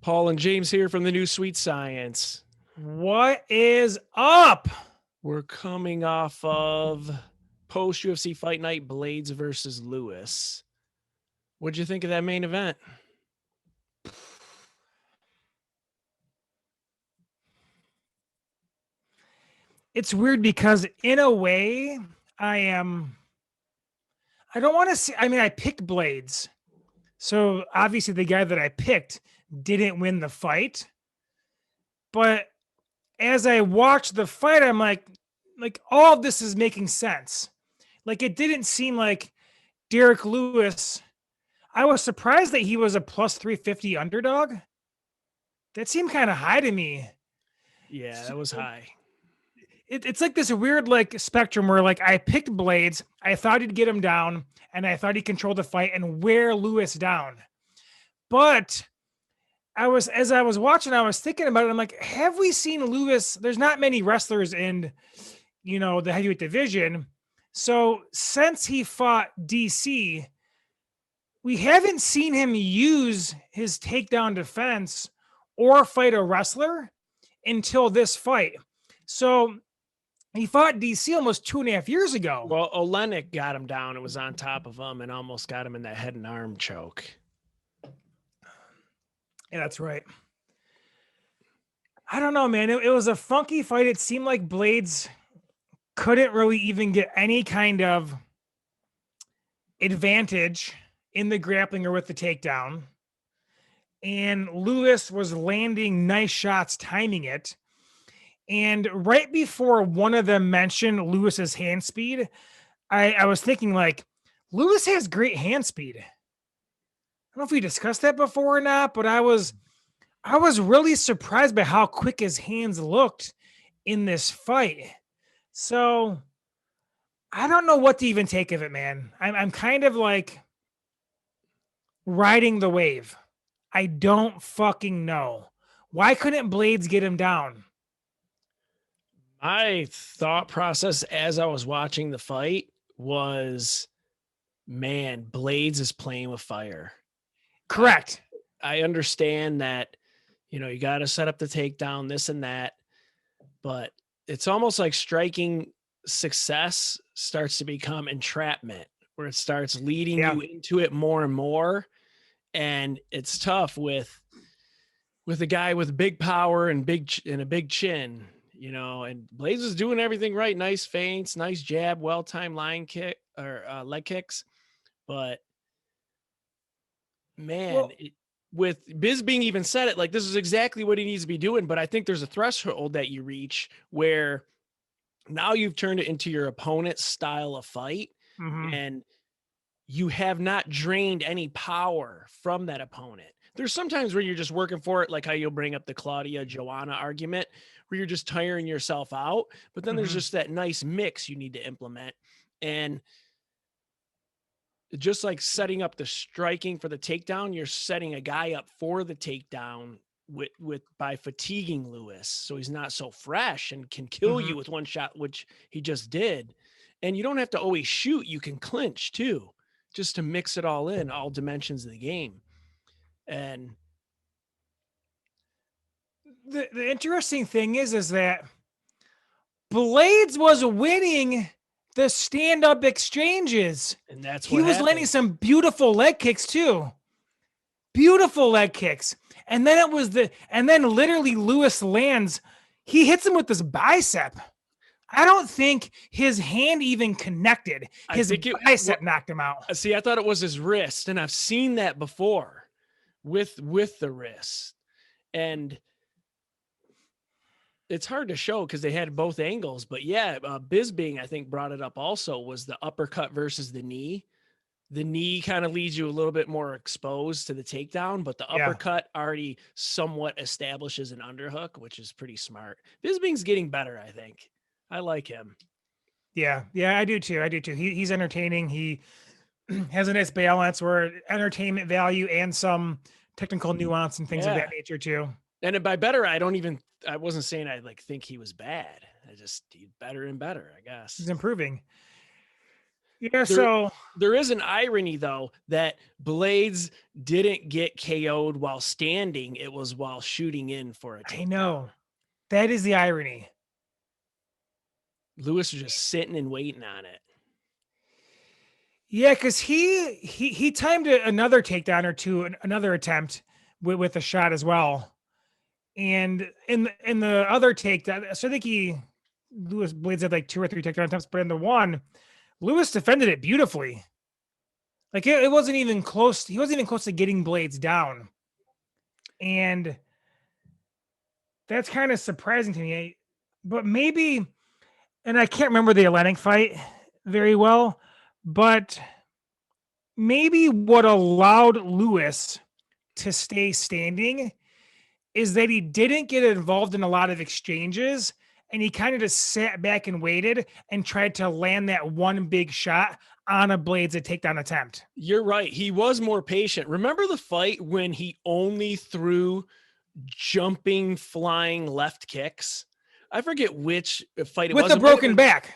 Paul and James here from the new Sweet Science. What is up? We're coming off of post UFC Fight Night, Blaydes versus Lewis. What'd you think of that main event? It's weird because in a way I don't want to see, I picked Blaydes. So obviously the guy that I picked didn't win the fight. But as I watched the fight, I'm like all of this is making sense. Like it didn't seem like Derek Lewis. I was surprised that he was a plus 350 underdog. That seemed kind of high to me. Yeah, that was high. It's like this weird like spectrum where like I picked Blaydes, I thought he'd get him down, and I thought he controlled the fight and wear Lewis down. But as I was watching, I was thinking about it. I'm like, have we seen Lewis? There's not many wrestlers in, the heavyweight division. So since he fought DC, we haven't seen him use his takedown defense or fight a wrestler until this fight. So he fought DC almost 2.5 years ago. Well, Olenek got him down and was on top of him and almost got him in that head and arm choke. Yeah, that's right. I don't know, man. It was a funky fight. It seemed like Blaydes couldn't really even get any kind of advantage in the grappling or with the takedown. And Lewis was landing nice shots, timing it. And right before one of them mentioned Lewis's hand speed, I was thinking like, Lewis has great hand speed. I don't know if we discussed that before or not, but I was really surprised by how quick his hands looked in this fight. So I don't know what to even take of it, man. I'm kind of like riding the wave. I don't fucking know. Why couldn't Blaydes get him down? My thought process as I was watching the fight was, man, Blaydes is playing with fire. Correct. I understand that, you got to set up the takedown, this and that, but it's almost like striking success starts to become entrapment, where it starts leading you into it more and more. And it's tough with a guy with big power and a big chin, and Blaydes is doing everything right. Nice feints, nice jab, well-timed line kick or leg kicks. But man, with Bisping even said it, like, this is exactly what he needs to be doing. But I think there's a threshold that you reach where now you've turned it into your opponent's style of fight. Mm-hmm. And you have not drained any power from that opponent. There's sometimes where you're just working for it, like how you'll bring up the Claudia Joanna argument, where you're just tiring yourself out. But then there's just that nice mix you need to implement. And just like setting up the striking for the takedown, you're setting a guy up for the takedown by fatiguing Lewis, so he's not so fresh and can kill you with one shot, which he just did. And you don't have to always shoot. You can clinch too, just to mix it all in, all dimensions of the game. And the interesting thing is that Blaydes was winning the stand-up exchanges. And that's what he was landing some beautiful leg kicks too. Beautiful leg kicks. And then literally Lewis lands. He hits him with this bicep. I don't think his hand even connected. His bicep knocked him out. See, I thought it was his wrist, and I've seen that before with the wrist. And it's hard to show because they had both angles. But yeah, Bisping, I think, brought it up also, was the uppercut versus the knee. The knee kind of leaves you a little bit more exposed to the takedown, but the uppercut already somewhat establishes an underhook, which is pretty smart. Bisping's getting better, I think. I like him. Yeah, I do too. He's entertaining. He has a nice balance where entertainment value and some technical nuance and things of that nature too. And by better, I wasn't saying I think he was bad. He's better and better, I guess. He's improving. Yeah, There, so there is an irony though that Blaydes didn't get KO'd while standing. It was while shooting in for a I takedown. know that is the irony. Lewis was just sitting and waiting on it. Yeah, because he timed another takedown or two, another attempt with a shot as well. And in the other takedown, so I think Lewis Blaydes had like 2 or 3 takedown attempts, but in the one, Lewis defended it beautifully. Like it wasn't even close. He wasn't even close to getting Blaydes down. And that's kind of surprising to me. But maybe, and I can't remember the Atlantic fight very well, but maybe what allowed Lewis to stay standing is that he didn't get involved in a lot of exchanges, and he kind of just sat back and waited and tried to land that one big shot on a Blaydes a takedown attempt. You're right. He was more patient. Remember the fight when he only threw jumping, flying left kicks? I forget which fight it was. With a broken back.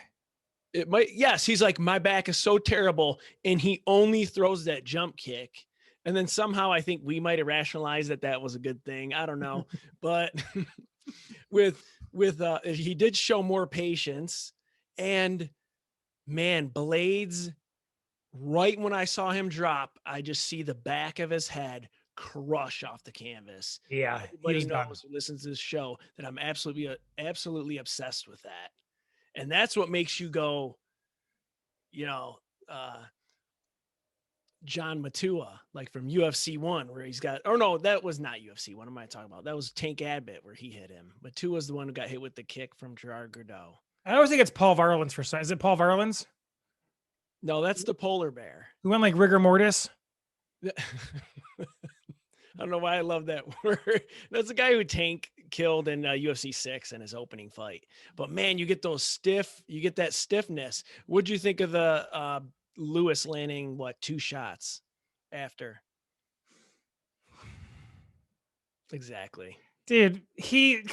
It might, yes. He's like, my back is so terrible, and he only throws that jump kick. And then somehow I think we might have rationalized that was a good thing. I don't know, but he did show more patience. And man, Blaydes, right when I saw him drop, I just see the back of his head crush off the canvas. Yeah, everybody knows who listens to this show that I'm absolutely obsessed with that. And that's what makes you go, John Matua, like from UFC 1, where he's got, or no, that was not UFC. What am I talking about? That was Tank Abbott, where he hit him. Matua's the one who got hit with the kick from Gerard Gordeau. I always think it's Paul Varland's for some. Is it Paul Varland's? No, that's the polar bear. Who went like rigor mortis? I don't know why I love that word. That's the guy who Tank killed in UFC 6 in his opening fight. But man, you get that stiffness. What'd you think of the Lewis landing 2 shots after? Exactly. Dude, the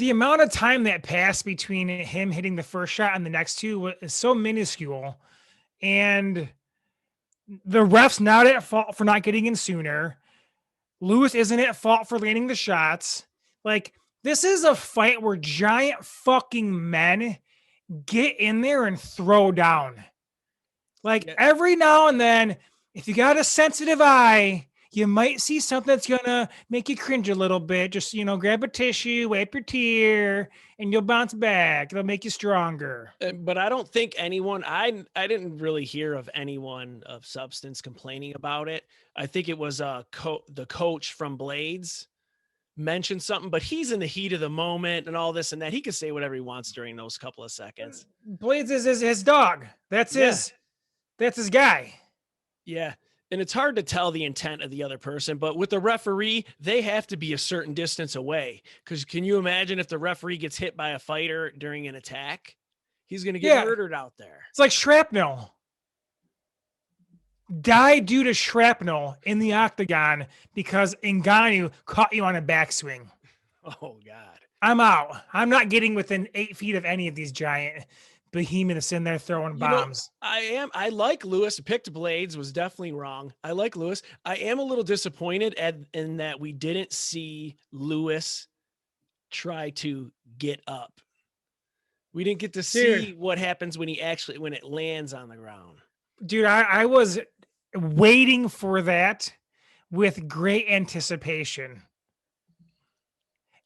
amount of time that passed between him hitting the first shot and the next two is so minuscule. And the ref's not at fault for not getting in sooner. Lewis isn't at fault for landing the shots. Like, this is a fight where giant fucking men get in there and throw down. Like, every now and then, if you got a sensitive eye, you might see something that's going to make you cringe a little bit. Just, grab a tissue, wipe your tear, and you'll bounce back. It'll make you stronger. But I don't think anyone, I didn't really hear of anyone of substance complaining about it. I think it was the coach from Blaydes mentioned something, but he's in the heat of the moment and all this and that. He can say whatever he wants during those couple of seconds. Blaydes is his dog. That's his guy. Yeah. And it's hard to tell the intent of the other person, but with the referee, they have to be a certain distance away. Because can you imagine if the referee gets hit by a fighter during an attack? He's going to get murdered out there. It's like shrapnel. Die due to shrapnel in the octagon because Ngannou caught you on a backswing. Oh, God. I'm out. I'm not getting within 8 feet of any of these giant behemoths in there throwing bombs. I like Lewis. Picked Blaydes, was definitely wrong. I like Lewis. I am a little disappointed in that we didn't see Lewis try to get up. We didn't get to see what happens when it lands on the ground. Dude, I was waiting for that with great anticipation.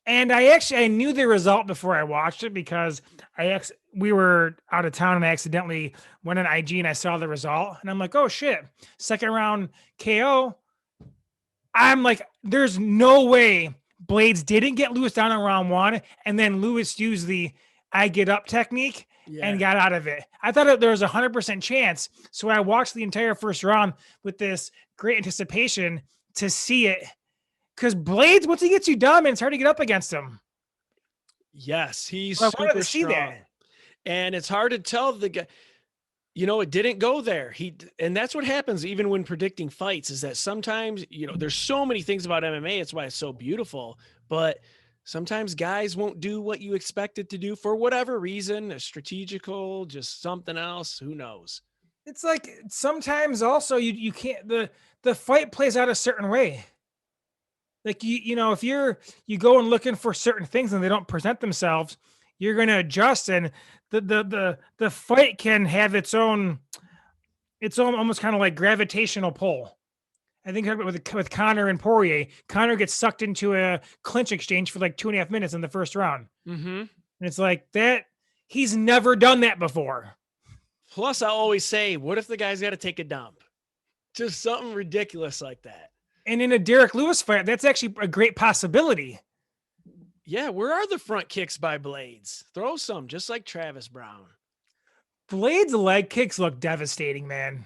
And I knew the result before I watched it because we were out of town and I accidentally went on IG and I saw the result and I'm like, oh shit, 2nd round KO. I'm like, there's no way Blaydes didn't get Lewis down in round 1 and then Lewis used the I get up technique and got out of it. I thought there was 100% chance. So I watched the entire first round with this great anticipation to see it. Because Blaydes, once he gets you down, man, it's hard to get up against him. Yes, he's super strong. And it's hard to tell the guy, it didn't go there. And that's what happens even when predicting fights is that sometimes, there's so many things about MMA. It's why it's so beautiful. But Sometimes guys won't do what you expect it to do for whatever reason, a strategical, just something else. Who knows? It's like sometimes also you can't the fight plays out a certain way. Like if you go and looking for certain things and they don't present themselves, you're gonna adjust, and the fight can have its own almost kind of like gravitational pull. I think with Connor and Poirier, Connor gets sucked into a clinch exchange for like 2.5 minutes in the first round. Mm-hmm. And it's like that. He's never done that before. Plus, I always say, what if the guy's got to take a dump? Just something ridiculous like that. And in a Derek Lewis fight, that's actually a great possibility. Yeah, where are the front kicks by Blaydes? Throw some, just like Travis Brown. Blaydes' leg kicks look devastating, man.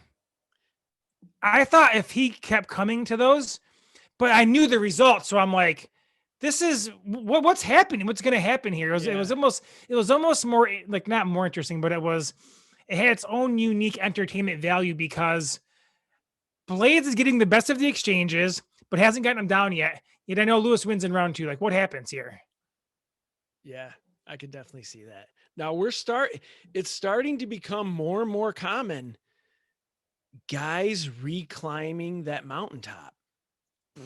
I thought if he kept coming to those, but I knew the result, so I'm like, this is what's happening. What's going to happen here? It was almost more like not more interesting, but it had its own unique entertainment value because Blaydes is getting the best of the exchanges, but hasn't gotten them down yet. Yet I know Lewis wins in round 2. Like, what happens here? Yeah, I could definitely see that. Now it's starting to become more and more common. Guys reclimbing that mountaintop.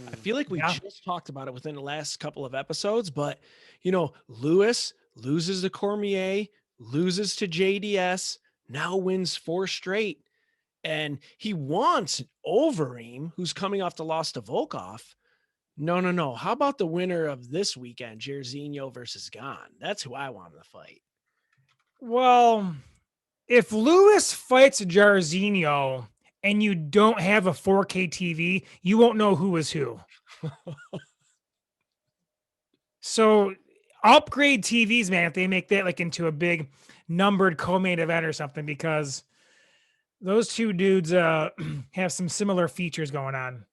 I feel like we just talked about it within the last couple of episodes, but Lewis loses to Cormier, loses to JDS, now wins 4 straight. And he wants Overeem, who's coming off the loss to Volkov. No. How about the winner of this weekend, Jairzinho versus Gane? That's who I want in the fight. Well, if Lewis fights Jairzinho and you don't have a 4K TV, you won't know who is who. So upgrade TVs, man, if they make that like into a big numbered co-main event or something, because those two dudes have some similar features going on.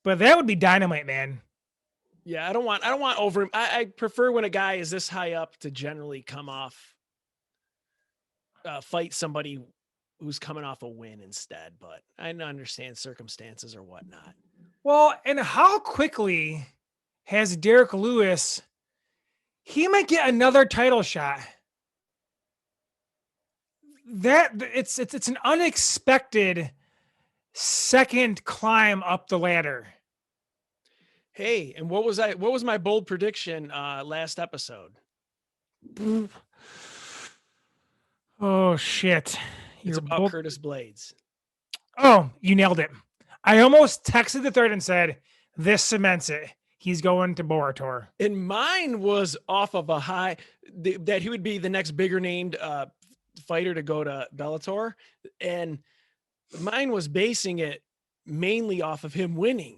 But that would be dynamite, man. Yeah, I don't want Overeem. I prefer when a guy is this high up to generally come off, fight somebody who's coming off a win instead, but I understand circumstances or whatnot. Well, and how quickly has Derek Lewis, he might get another title shot. That it's an unexpected second climb up the ladder. Hey, and what was my bold prediction last episode? Oh shit. It's about Curtis Blaydes. Oh, you nailed it. I almost texted the thread and said, this cements it. He's going to Borator. And mine was off of a high that he would be the next bigger named fighter to go to Bellator. And mine was basing it mainly off of him winning.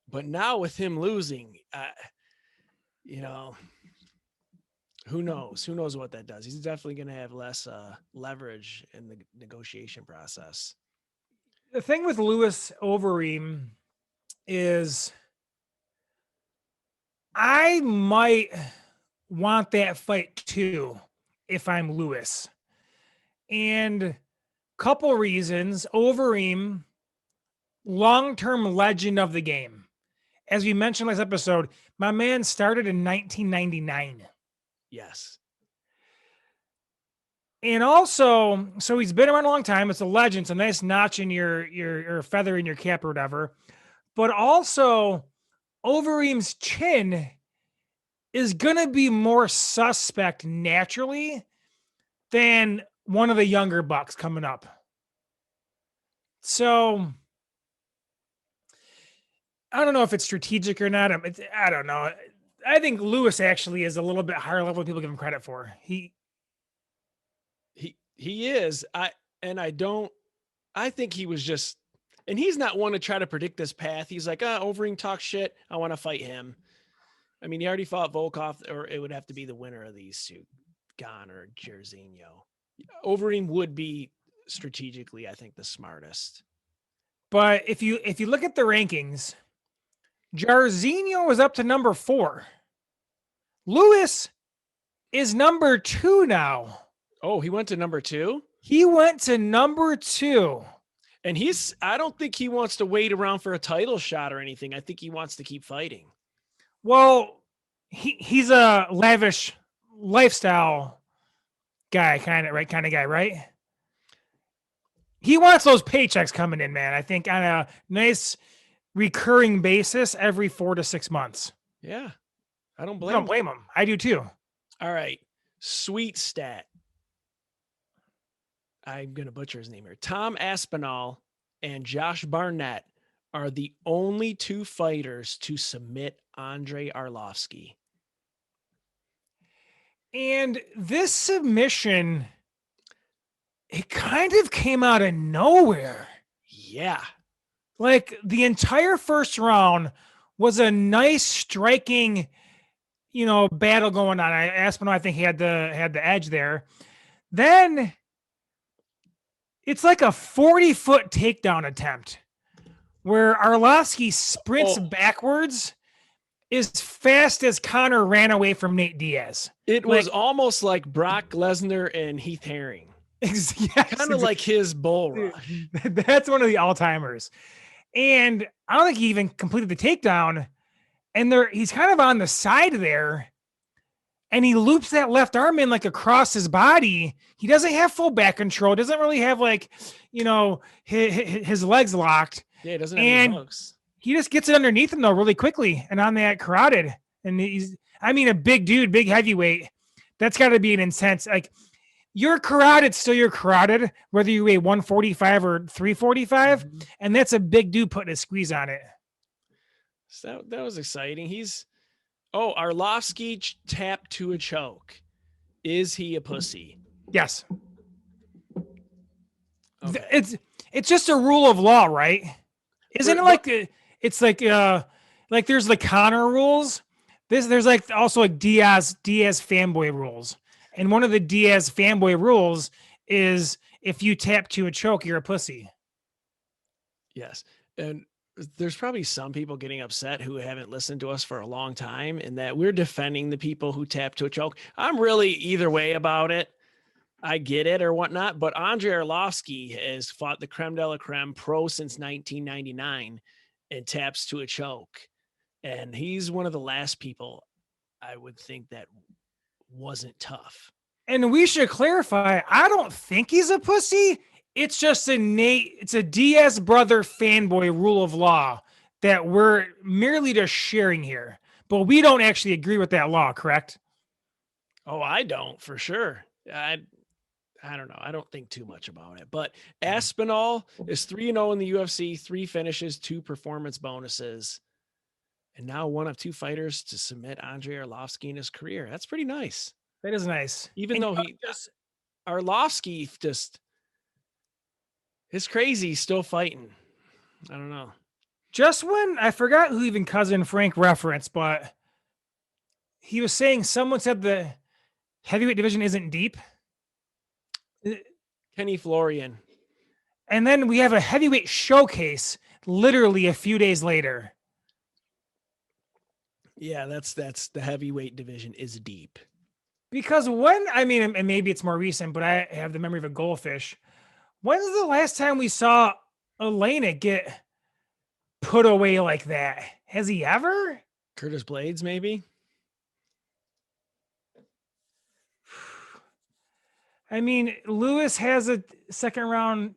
But now with him losing, who knows? Who knows what that does? He's definitely going to have less leverage in the negotiation process. The thing with Lewis Overeem is I might want that fight too if I'm Lewis. And couple reasons. Overeem, long-term legend of the game. As we mentioned last episode, my man started in 1999. Yes. And also, so he's been around a long time. It's a legend. It's a nice notch in your feather in your cap or whatever. But also, Overeem's chin is going to be more suspect naturally than one of the younger bucks coming up. So I don't know if it's strategic or not. I don't know. I think Lewis actually is a little bit higher level than people give him credit for. He is. I think he was just, and he's not one to try to predict this path. He's like, Overeem talks shit. I want to fight him. I mean, he already fought Volkov, or it would have to be the winner of these two, Gane or Jairzinho. Overeem would be strategically, I think, the smartest. But if you look at the rankings, Jairzinho is up to number 4. Lewis is number 2 now. Oh, he went to number 2? He went to number 2. And I don't think he wants to wait around for a title shot or anything. I think he wants to keep fighting. Well, he's a lavish lifestyle guy, kind of guy, right? He wants those paychecks coming in, man. I think on a nice recurring basis every 4 to 6 months. Yeah. I don't I blame don't him. blame him. I do too. All right. Sweet Stat. I'm going to butcher his name here. Tom Aspinall and Josh Barnett are the only two fighters to submit Andrei Arlovsky. And this submission, it kind of came out of nowhere. Yeah. Like the entire first round was a nice striking, battle going on. Aspinall, I think he had the edge there. Then it's like a 40-foot takedown attempt where Arlovsky sprints backwards as fast as Connor ran away from Nate Diaz. It was almost like Brock Lesnar and Heath Herring. Yes, kind of like his bull rush. That's one of the all-timers. And I don't think he even completed the takedown. And he's kind of on the side there. And he loops that left arm in like across his body. He doesn't have full back control. Doesn't really have his legs locked. Yeah, he doesn't have any hooks. He just gets it underneath him though really quickly and on that carotid. And a big dude, big heavyweight. That's got to be an intense, like your carotid still your carotid, whether you weigh 145 or 345. Mm-hmm. And that's a big dude putting a squeeze on it. So that was exciting. Arlovsky tapped to a choke. Is he a pussy? Yes. Okay. It's just a rule of law, right? Isn't it like it's like there's the Connor rules. There's like also like Diaz fanboy rules. And one of the Diaz fanboy rules is if you tap to a choke, you're a pussy. Yes. And there's probably some people getting upset who haven't listened to us for a long time and that we're defending the people who tap to a choke. I'm really either way about it. I get it or whatnot, but Andrei Arlovsky has fought the creme de la creme pro since 1999 and taps to a choke. And he's one of the last people I would think that wasn't tough. And we should clarify, I don't think he's a pussy. It's just it's a Diaz brother fanboy rule of law that we're merely just sharing here. But we don't actually agree with that law, correct? Oh, I don't, for sure. I don't know. I don't think too much about it. But Aspinall is 3-0 in the UFC, 3 finishes, 2 performance bonuses. And now one of 2 fighters to submit Andrei Arlovsky in his career. That's pretty nice. That is nice. Even though Arlovsky it's crazy. He's still fighting. I don't know. Just when I forgot who even Cousin Frank referenced, but he was saying someone said the heavyweight division isn't deep. Kenny Florian. And then we have a heavyweight showcase literally a few days later. Yeah, that's the heavyweight division is deep. Because and maybe it's more recent, but I have the memory of a goldfish. When's the last time we saw Elena get put away like that? Has he ever? Curtis Blaydes, maybe? Lewis has a second round.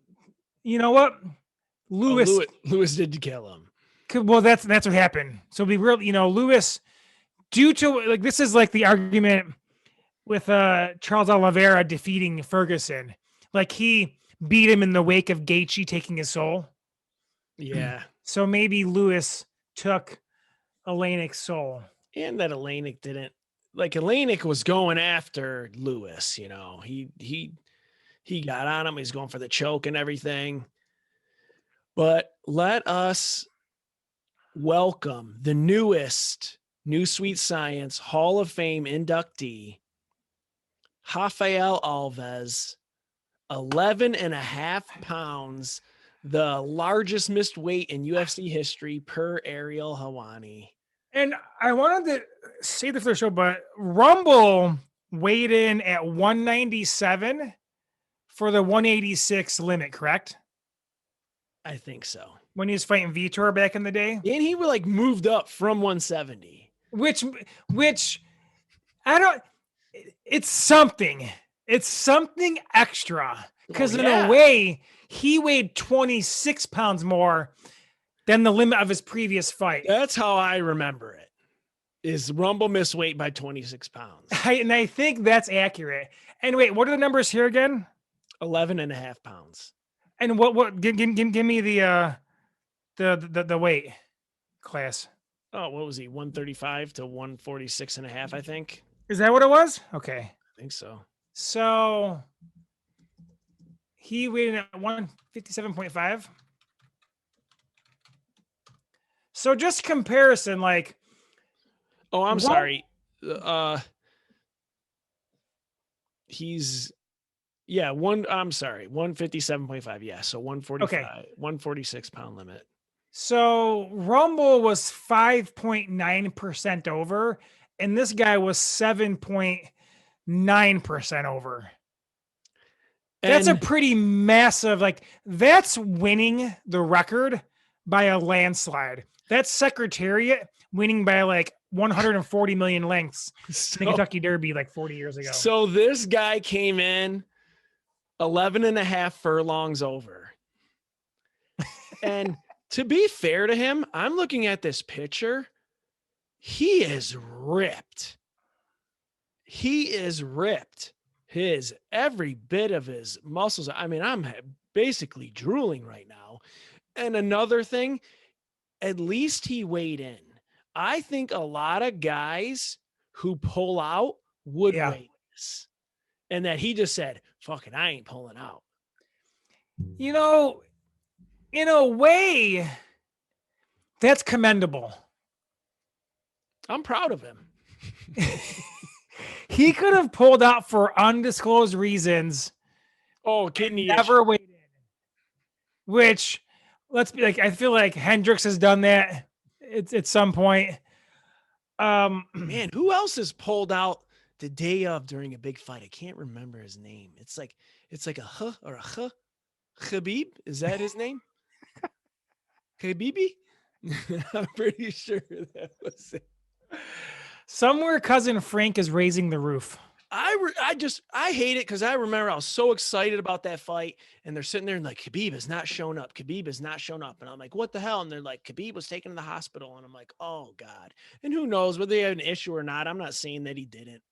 You know what? Lewis did kill him. Well, that's what happened. So be real, Lewis, due to this is like the argument with Charles Oliveira defeating Ferguson. Like he beat him in the wake of Gaethje taking his soul. Yeah. So maybe Lewis took Olenik's soul. And that Olenik didn't. Olenik was going after Lewis, he got on him. He's going for the choke and everything. But let us welcome the newest New Sweet Science Hall of Fame inductee, Rafael Alves, 11.5 pounds, the largest missed weight in UFC history per Ariel Helwani. And I wanted to say this for the show, but Rumble weighed in at 197 for the 186 limit, correct? I think so. When he was fighting Vitor back in the day? And he moved up from 170. which I don't. It's something. It's something extra because in a way he weighed 26 pounds more than the limit of his previous fight. That's how I remember it. Is Rumble missed weight by 26 pounds. And I think that's accurate. And wait, what are the numbers here again? 11.5 pounds. And what give me the weight class. Oh, what was he? 135 to 146.5, I think. Is that what it was? Okay. I think so. So he weighed in at 157.5. So just comparison, like. Oh, I'm sorry. He's, I'm sorry, 157.5. Yeah, so 145, 146 pound limit. So Rumble was 5.9% over, and this guy was 7.9% over. That's a pretty massive, like, that's winning the record by a landslide. That's Secretariat winning by like 140 million lengths in the Kentucky Derby like 40 years ago. So this guy came in 11.5 furlongs over. And to be fair to him, I'm looking at this picture. He is ripped. His every bit of his muscles. I mean, I'm basically drooling right now. And another thing, at least he weighed in. I think a lot of guys who pull out would weigh this. And that he just said, fuck it, I ain't pulling out. You know, in a way, that's commendable. I'm proud of him. He could have pulled out for undisclosed reasons. Oh, kidney never weighed in. Which, let's be like, I feel like Hendricks has done that at some point. Man, who else has pulled out the day of during a big fight? I can't remember his name. It's like a huh or a huh. Khabib, is that his name? Khabibi? I'm pretty sure that was it. Somewhere cousin Frank is raising the roof. I hate it because I remember I was so excited about that fight, and they're sitting there and like, Khabib has not shown up. Khabib has not shown up. And I'm like, what the hell? And they're like, Khabib was taken to the hospital. And I'm like, oh God. And who knows whether they had an issue or not. I'm not saying that he didn't,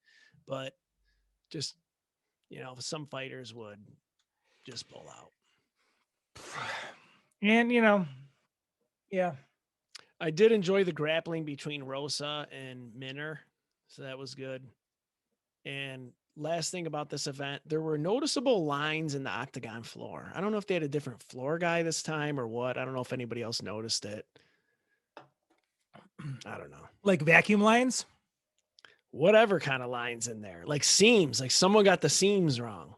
but just, some fighters would just pull out. And, yeah. I did enjoy the grappling between Rosa and Minner. So that was good. And last thing about this event, there were noticeable lines in the octagon floor. I don't know if they had a different floor guy this time or what. I don't know if anybody else noticed it. I don't know. Like vacuum lines? Whatever kind of lines in there. Like seams. Like someone got the seams wrong.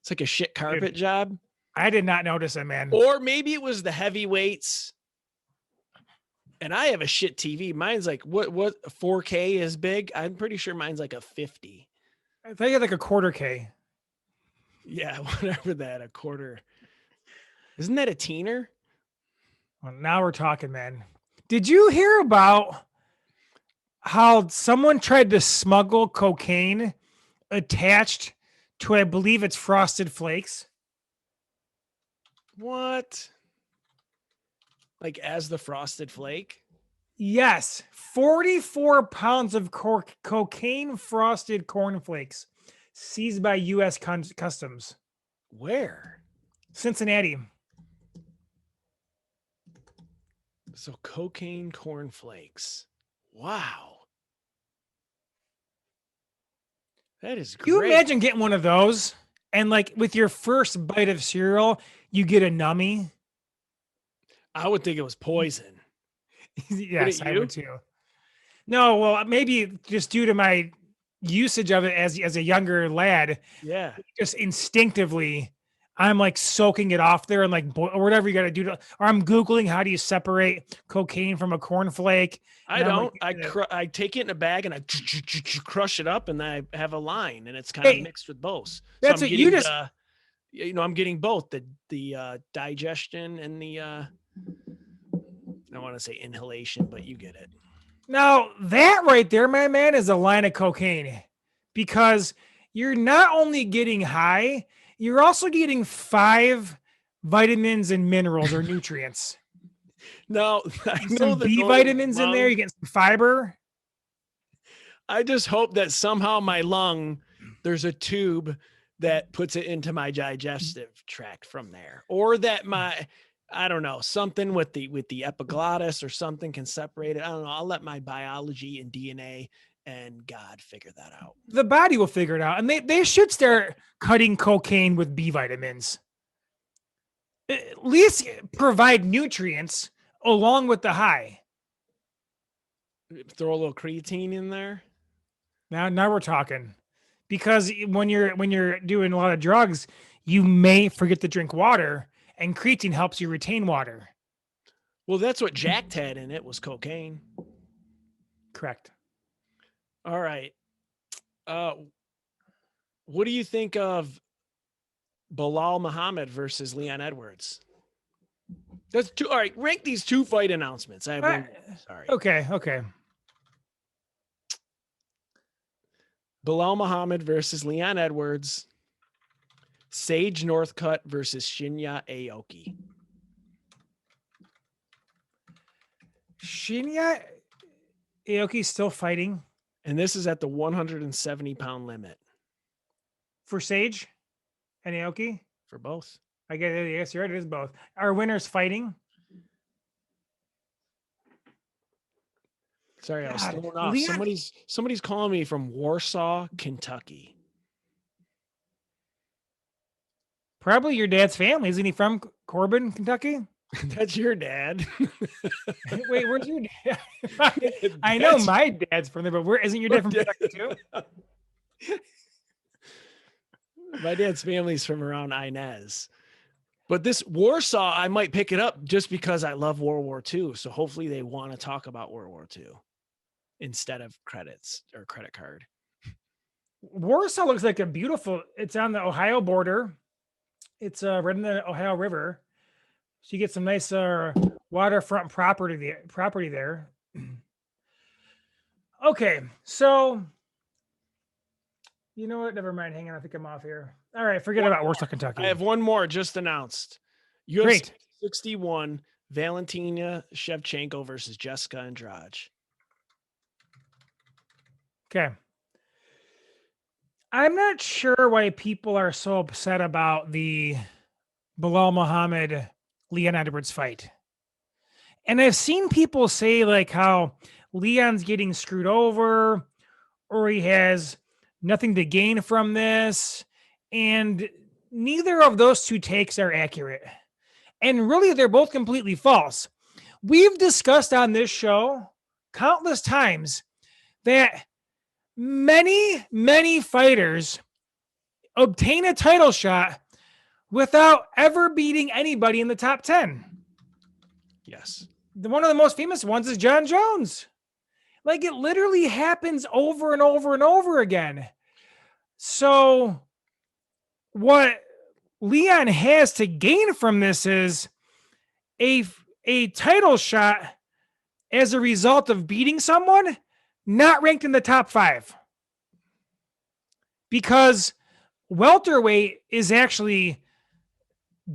It's like a shit carpet job. I did not notice it, man. Or maybe it was the heavyweights. And I have a shit TV. Mine's like, what 4K is big? I'm pretty sure mine's like a 50. I think it's like a quarter K. Yeah, whatever that, a quarter. Isn't that a teener? Well, now we're talking, man. Did you hear about how someone tried to smuggle cocaine attached to, I believe it's Frosted Flakes? What? Like as the Frosted Flake? Yes. 44 pounds of cocaine frosted cornflakes seized by U.S. Customs. Where? Cincinnati. So cocaine cornflakes. Wow. That is great. You imagine getting one of those and like with your first bite of cereal, you get a numbie? I would think it was poison. Yes, I would too. No, well, maybe just due to my usage of it as a younger lad. Yeah. Just instinctively, I'm like soaking it off there and like or whatever you got to do. Or I'm Googling how do you separate cocaine from a cornflake. I don't. I take it in a bag and I crush it up and I have a line and it's kind of mixed with both. That's so what you just. I'm getting both the digestion and the. I don't want to say inhalation, but you get it. Now, that right there, my man, is a line of cocaine, because you're not only getting high, you're also getting 5 vitamins and minerals or nutrients. Now, I know Some the B goal is vitamins in there, lung. you get some fiber. I just hope that somehow my lung, there's a tube that puts it into my digestive tract from there, or that I don't know, something with the epiglottis or something can separate it. I don't know. I'll let my biology and DNA and God figure that out. The body will figure it out. And they should start cutting cocaine with B vitamins. At least provide nutrients along with the high. Throw a little creatine in there. Now we're talking. Because when you're doing a lot of drugs, you may forget to drink water, and creatine helps you retain water. Well, that's what Jacked had in it, was cocaine. Correct. All right. What do you think of Bilal Muhammad versus Leon Edwards? That's two. All right, rank these 2 fight announcements. I have one. Sorry. Okay. Bilal Muhammad versus Leon Edwards. Sage Northcutt versus Shinya Aoki. Shinya Aoki's still fighting. And this is at the 170-pound limit. For Sage and Aoki? For both. I guess you're right, it is both. Our winner's fighting. Sorry, I was thrown off. Leon... Somebody's calling me from Warsaw, Kentucky. Probably your dad's family. Isn't he from Corbin, Kentucky? That's your dad. Wait, where's your dad? I know my dad's from there, but where isn't your dad from Kentucky too? My dad's family's from around Inez. But this Warsaw, I might pick it up just because I love World War II. So hopefully they want to talk about World War II instead of credits or credit card. Warsaw looks like it's on the Ohio border. It's right in the Ohio River. So you get some nice waterfront property there. Okay, so you know what? Never mind. Hang on. I think I'm off here. All right, forget about Warsaw, Kentucky. I have one more just announced. UFC 61, Valentina Shevchenko versus Jessica Andrade. Okay. I'm not sure why people are so upset about the Bilal Muhammad Leon Edwards fight. And I've seen people say like how Leon's getting screwed over, or he has nothing to gain from this. And neither of those 2 takes are accurate. And really, they're both completely false. We've discussed on this show countless times that many fighters obtain a title shot without ever beating anybody in the top 10. Yes. One of the most famous ones is John Jones. Like, it literally happens over and over and over again. So what Leon has to gain from this is a title shot as a result of beating someone not ranked in the top 5. Because welterweight is actually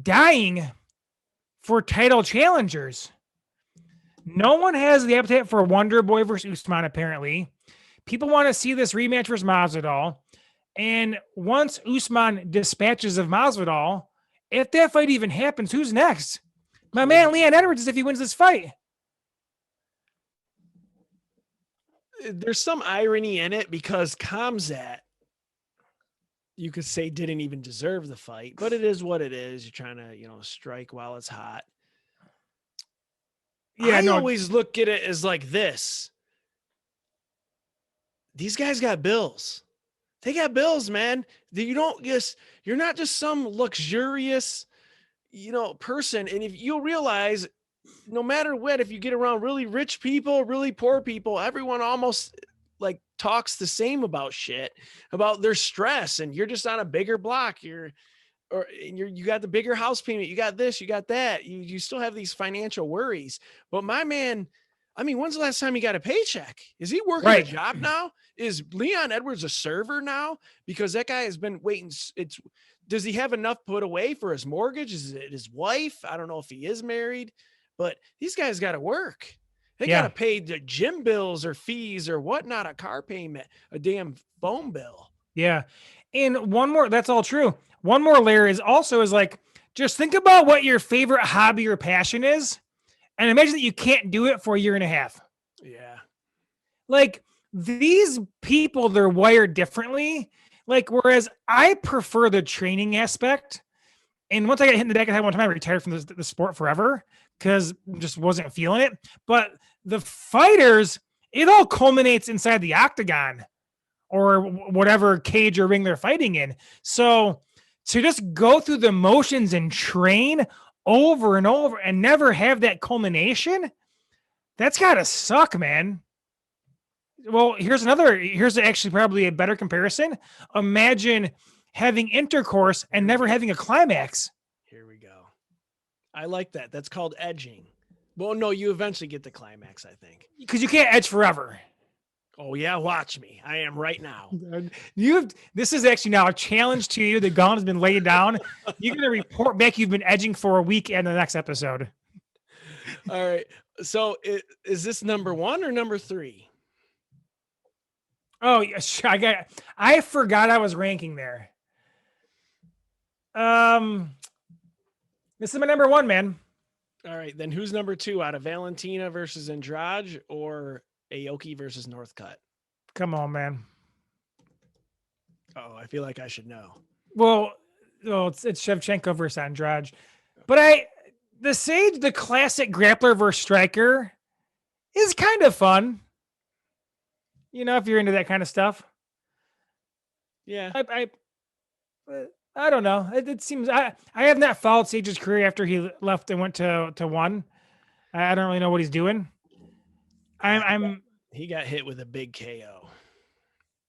dying for title challengers. No one has the appetite for Wonder Boy versus Usman, apparently. People want to see this rematch versus Masvidal. And once Usman dispatches of Masvidal, if that fight even happens, who's next? My man Leon Edwards is if he wins this fight. There's some irony in it because Khamzat, you could say, didn't even deserve the fight, but it is what it is. You're trying to, strike while it's hot. Yeah, I always look at it as like this. These guys got bills. They got bills, man. You're not just some luxurious, person. And if you'll realize, no matter what, if you get around really rich people, really poor people, everyone almost like talks the same about shit, about their stress. And you're just on a bigger block. You got the bigger house payment. You got this, you got that. You still have these financial worries. But my man, I mean, when's the last time he got a paycheck? Is he working a job now? Is Leon Edwards a server now? Because that guy has been waiting. Does he have enough put away for his mortgage? Is it his wife? I don't know if he is married, but these guys got to work. They got to pay the gym bills or fees or whatnot, a car payment, a damn phone bill. Yeah. And one more, that's all true. One more layer is like, just think about what your favorite hobby or passion is. And imagine that you can't do it for a year and a half. Yeah. Like these people, they're wired differently. Like, whereas I prefer the training aspect. And once I got hit in the back of the head one time, I retired from the sport forever because just wasn't feeling it. But the fighters, it all culminates inside the octagon or whatever cage or ring they're fighting in. So to just go through the motions and train over and over and never have that culmination, that's gotta suck, man. Well, here's actually probably a better comparison. Imagine having intercourse and never having a climax. Here we go. I like that. That's called edging. Well, no, you eventually get the climax, I think. Because you can't edge forever. Oh yeah, watch me. I am right now. This is actually now a challenge to you. The gauntlet has been laid down. You're going to report back you've been edging for a week in the next episode. All right. So is this number 1 or number 3? Oh, I forgot I was ranking there. This is my number 1, man. All right, then who's number 2 out of Valentina versus Andrade or Aoki versus Northcutt? Come on, man. Oh, I feel like I should know. Well, it's Shevchenko versus Andrade. But the classic grappler versus striker is kind of fun. You know, if you're into that kind of stuff. Yeah. I don't know. It seems I have not followed Sage's career after he left and went to one. I don't really know what he's doing. He got hit with a big KO.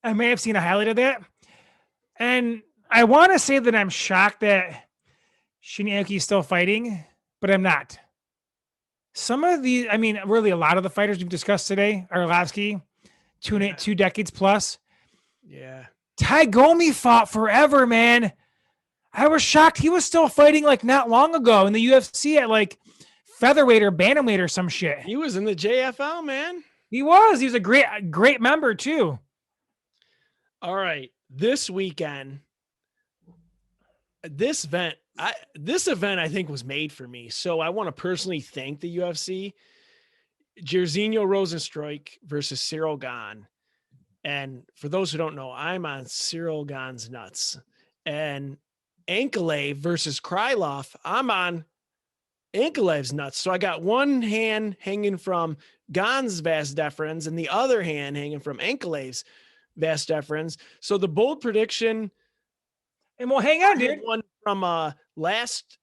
I may have seen a highlight of that. And I want to say that I'm shocked that Shinya is still fighting, but I'm not. Some of the, really a lot of the fighters we've discussed today, Arlovsky, 2 decades plus. Yeah. Taigomi fought forever, man. I was shocked he was still fighting like not long ago in the UFC at like featherweight or bantamweight or some shit. He was in the JFL, man. He was a great member too. All right. This weekend, this event I think was made for me. So I want to personally thank the UFC. Jairzinho Rozenstruik versus Ciryl Gane. And for those who don't know, I'm on Ciryl Gane's nuts. And Ankalaev versus Krylov, I'm on Ankalaev's nuts. So I got one hand hanging from Gane's vas deferens and the other hand hanging from Ankalaev's vas deferens. So the bold prediction, and well, hang on, dude. One from last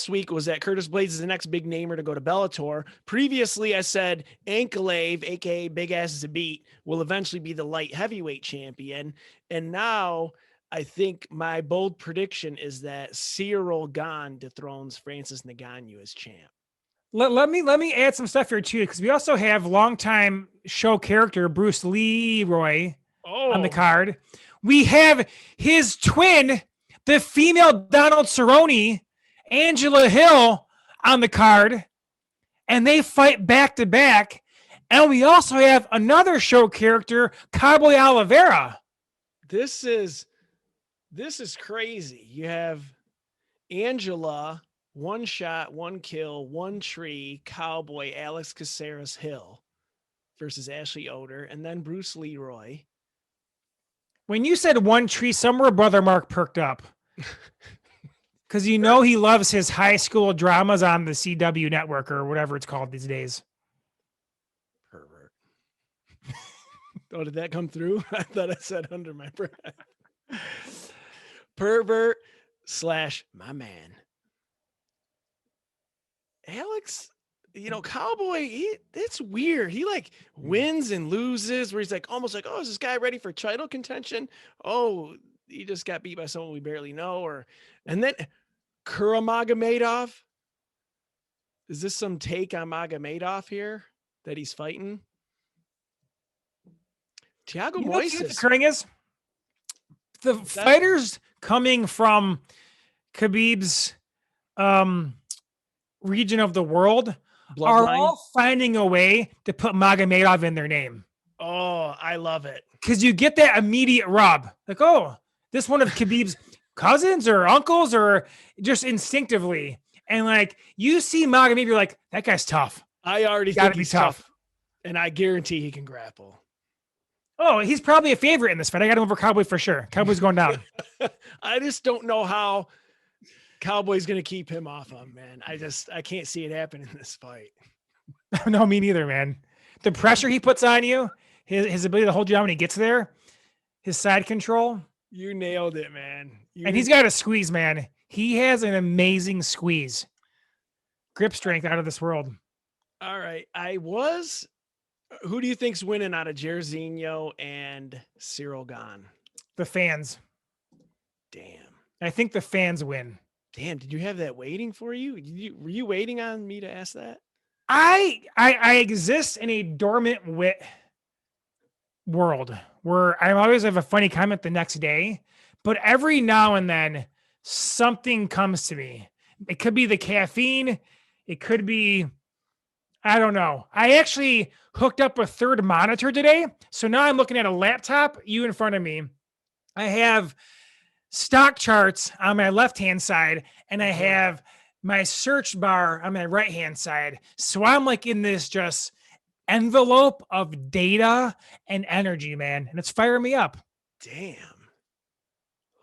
week was that Curtis Blaydes is the next big namer to go to Bellator. Previously, I said Ankalaev, aka Big Ass to beat, will eventually be the light heavyweight champion. And now I think my bold prediction is that Ciryl Gane dethrones Francis Ngannou as champ. Let me add some stuff here too, because we also have longtime show character Bruce Leroy on the card. We have his twin, the female Donald Cerrone, Angela Hill, on the card, and they fight back to back. And we also have another show character, Cowboy Oliveira. This is crazy. You have Angela, 1 shot, 1 kill, 1 tree, Cowboy, Alex Caceres Hill versus Ashley Oder, and then Bruce Leroy. When you said 1 tree, somewhere Brother Mark perked up. Because he loves his high school dramas on the CW network or whatever it's called these days. Pervert. Oh, did that come through? I thought I said under my breath. Pervert / my man. Alex, Cowboy, it's weird. He like wins and loses where he's like almost like, oh, is this guy ready for title contention? Oh, he just got beat by someone we barely know. And then Kuramagomedov, Is this some take on Magomedov here that he's fighting? Thiago What's Moises. occurring is the fighters coming from Khabib's region of the world are all finding a way to put Magomedov in their name. Oh, I love it. Because you get that immediate rub. Like, oh, this one of Khabib's cousins or uncles, or just instinctively. And like, you see Magomedov, you're like, that guy's tough. I already think he's tough. And I guarantee he can grapple. Oh, he's probably a favorite in this fight. I got him over Cowboy for sure. Cowboy's going down. I just don't know how Cowboy's going to keep him off him, man. I can't see it happen in this fight. No, me neither, man. The pressure he puts on you, his ability to hold you down when he gets there, his side control. You nailed it, man. And he's got a squeeze, man. He has an amazing squeeze. Grip strength out of this world. All right. Who do you think's winning out of Jairzinho and Ciryl Gane? The fans. Damn. I think the fans win. Damn. Did you have that waiting for you? Were you waiting on me to ask that? I exist in a dormant wit world where I always have a funny comment the next day, but every now and then something comes to me. It could be the caffeine. It could be, I don't know. I actually hooked up a third monitor today. So now I'm looking at a laptop, you in front of me. I have stock charts on my left-hand side, and I have my search bar on my right-hand side. So I'm like in this just envelope of data and energy, man. And it's firing me up. Damn.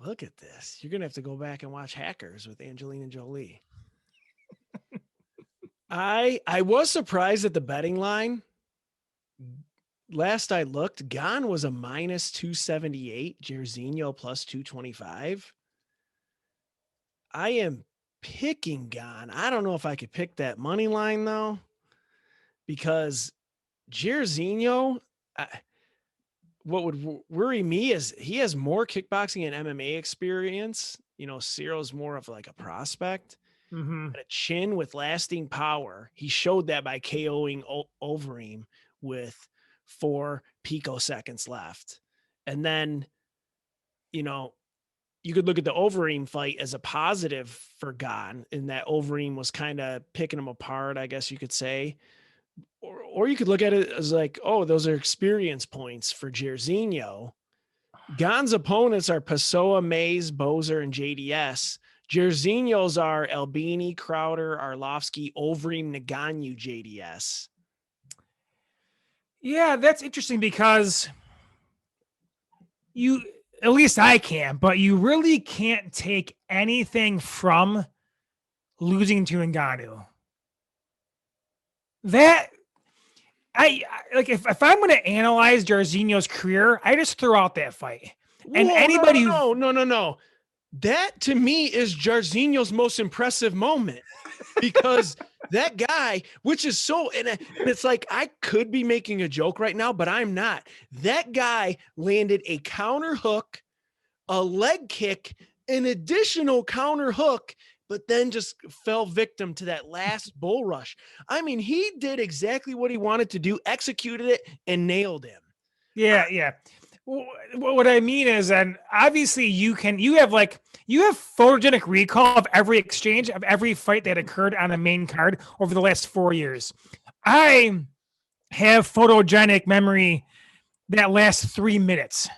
Look at this. You're going to have to go back and watch Hackers with Angelina Jolie. I was surprised at the betting line. Last I looked, Gane was a minus 278, Jairzinho plus 225. I am picking Gane. I don't know if I could pick that money line though, because Jairzinho, what would worry me is he has more kickboxing and MMA experience. You know, Cyryl's more of like a prospect. Mm-hmm. A chin with lasting power. He showed that by KOing Overeem with 4 picoseconds left. And then, you know, you could look at the Overeem fight as a positive for Gane, in that Overeem was kind of picking him apart, I guess you could say. Or you could look at it as like, oh, those are experience points for Jairzinho. Gane's opponents are Pessoa, Mays, Bozer, and JDS. Jairzinho's are Albini, Crowder, Arlovsky, Overeem, Ngannou, JDS. Yeah, that's interesting because at least I can, but you really can't take anything from losing to Ngannou. That I like if I'm going to analyze Jairzinho's career, I just throw out that fight. And Whoa, anybody no. That to me is Jairzinho's most impressive moment, because that guy, which is so, and it's like, I could be making a joke right now, but I'm not. That guy landed a counter hook, a leg kick, an additional counter hook, but then just fell victim to that last bull rush. I mean, he did exactly what he wanted to do, executed it, and nailed him. Yeah. What I mean is, and obviously you have photogenic recall of every exchange of every fight that occurred on the main card over the last 4 years. I have photogenic memory that lasts 3 minutes.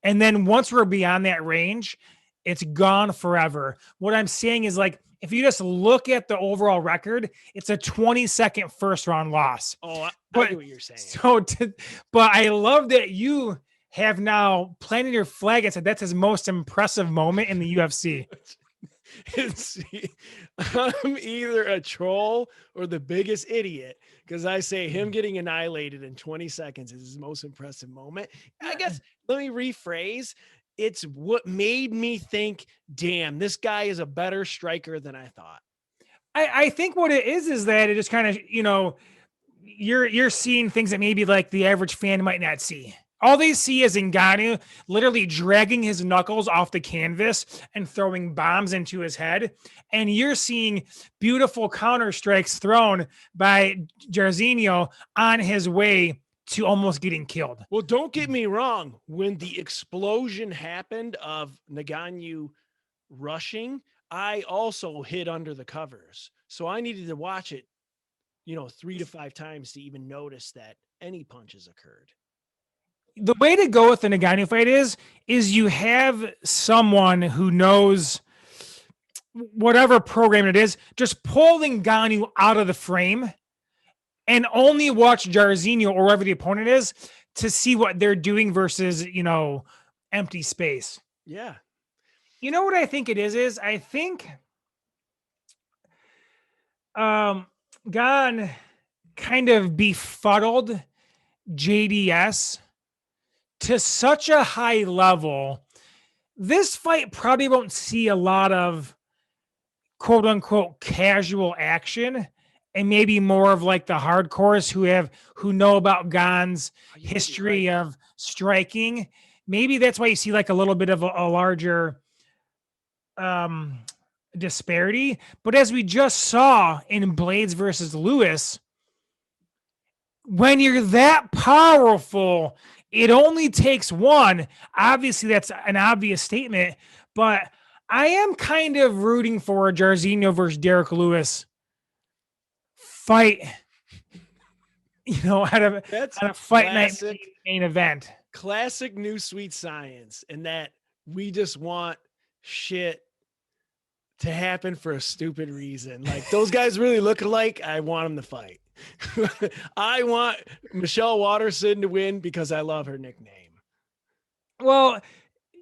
And then once we're beyond that range, it's gone forever. What I'm saying is, like, if you just look at the overall record, it's a 20-second first round loss. Oh, I get what you're saying. But I love that you have now planted your flag and said that's his most impressive moment in the UFC. I'm either a troll or the biggest idiot, because I say him getting annihilated in 20 seconds is his most impressive moment. I guess, let me rephrase. It's what made me think, damn, this guy is a better striker than I thought. I think what it is that it just kind of, you're seeing things that maybe like the average fan might not see. All they see is Ngannou literally dragging his knuckles off the canvas and throwing bombs into his head. And you're seeing beautiful counter strikes thrown by Jairzinho on his way to almost getting killed. Well, don't get me wrong. When the explosion happened of Ngannou rushing, I also hid under the covers. So I needed to watch it, 3 to 5 times to even notice that any punches occurred. The way to go with the Ngannou fight is you have someone who knows whatever program it is, just pull Ngannou out of the frame and only watch Jairzinho or whoever the opponent is to see what they're doing versus, empty space. Yeah. You know what I think it is I think Gane kind of befuddled JDS to such a high level. This fight probably won't see a lot of quote unquote casual action, and maybe more of like the hardcores who know about Gane's history of striking. Maybe that's why you see like a little bit of a larger disparity. But as we just saw in Blaydes versus Lewis, when you're that powerful, it only takes one. Obviously, that's an obvious statement, but I am kind of rooting for a Jairzinho versus Derek Lewis fight, at a fight night main event. Classic new sweet science, and that we just want shit to happen for a stupid reason. Like, those guys really look alike. I want them to fight. I want Michelle Waterson to win because I love her nickname. Well,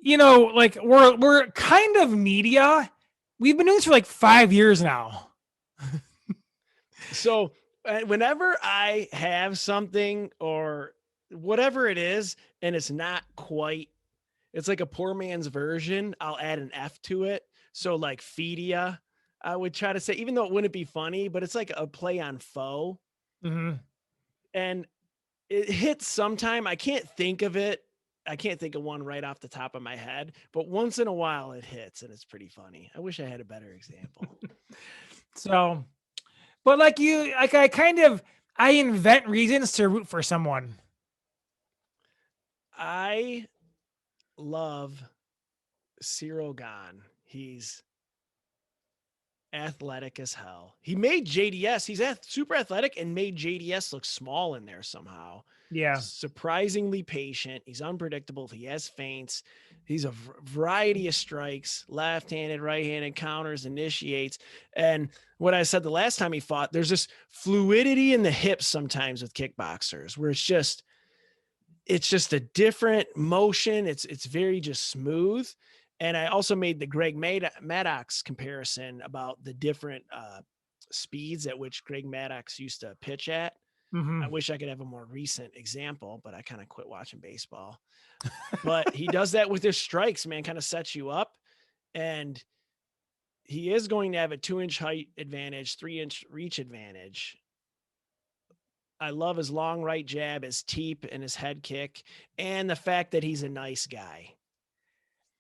like we're kind of media. We've been doing this for like 5 years now. So whenever I have something or whatever it is, and it's not quite, it's like a poor man's version, I'll add an F to it. So like Fedia, I would try to say, even though it wouldn't be funny, but it's like a play on faux. Mm-hmm. And it hits sometime. I can't think of it. I can't think of one right off the top of my head, but once in a while it hits and it's pretty funny. I wish I had a better example. So, but like I invent reasons to root for someone. I love Ciryl Gane. He's athletic as hell. He made JDS. He's super athletic and made JDS look small in there somehow. Yeah. Surprisingly patient. He's unpredictable. He has feints. He's a variety of strikes, left-handed, right-handed, counters, initiates. And what I said the last time he fought, there's this fluidity in the hips sometimes with kickboxers where it's just a different motion. It's very just smooth. And I also made the Greg Maddox comparison about the different speeds at which Greg Maddox used to pitch at. Mm-hmm. I wish I could have a more recent example, but I kind of quit watching baseball. But he does that with his strikes, man, kind of sets you up. And he is going to have a 2-inch height advantage, 3-inch reach advantage. I love his long right jab, his teep, and his head kick, and the fact that he's a nice guy.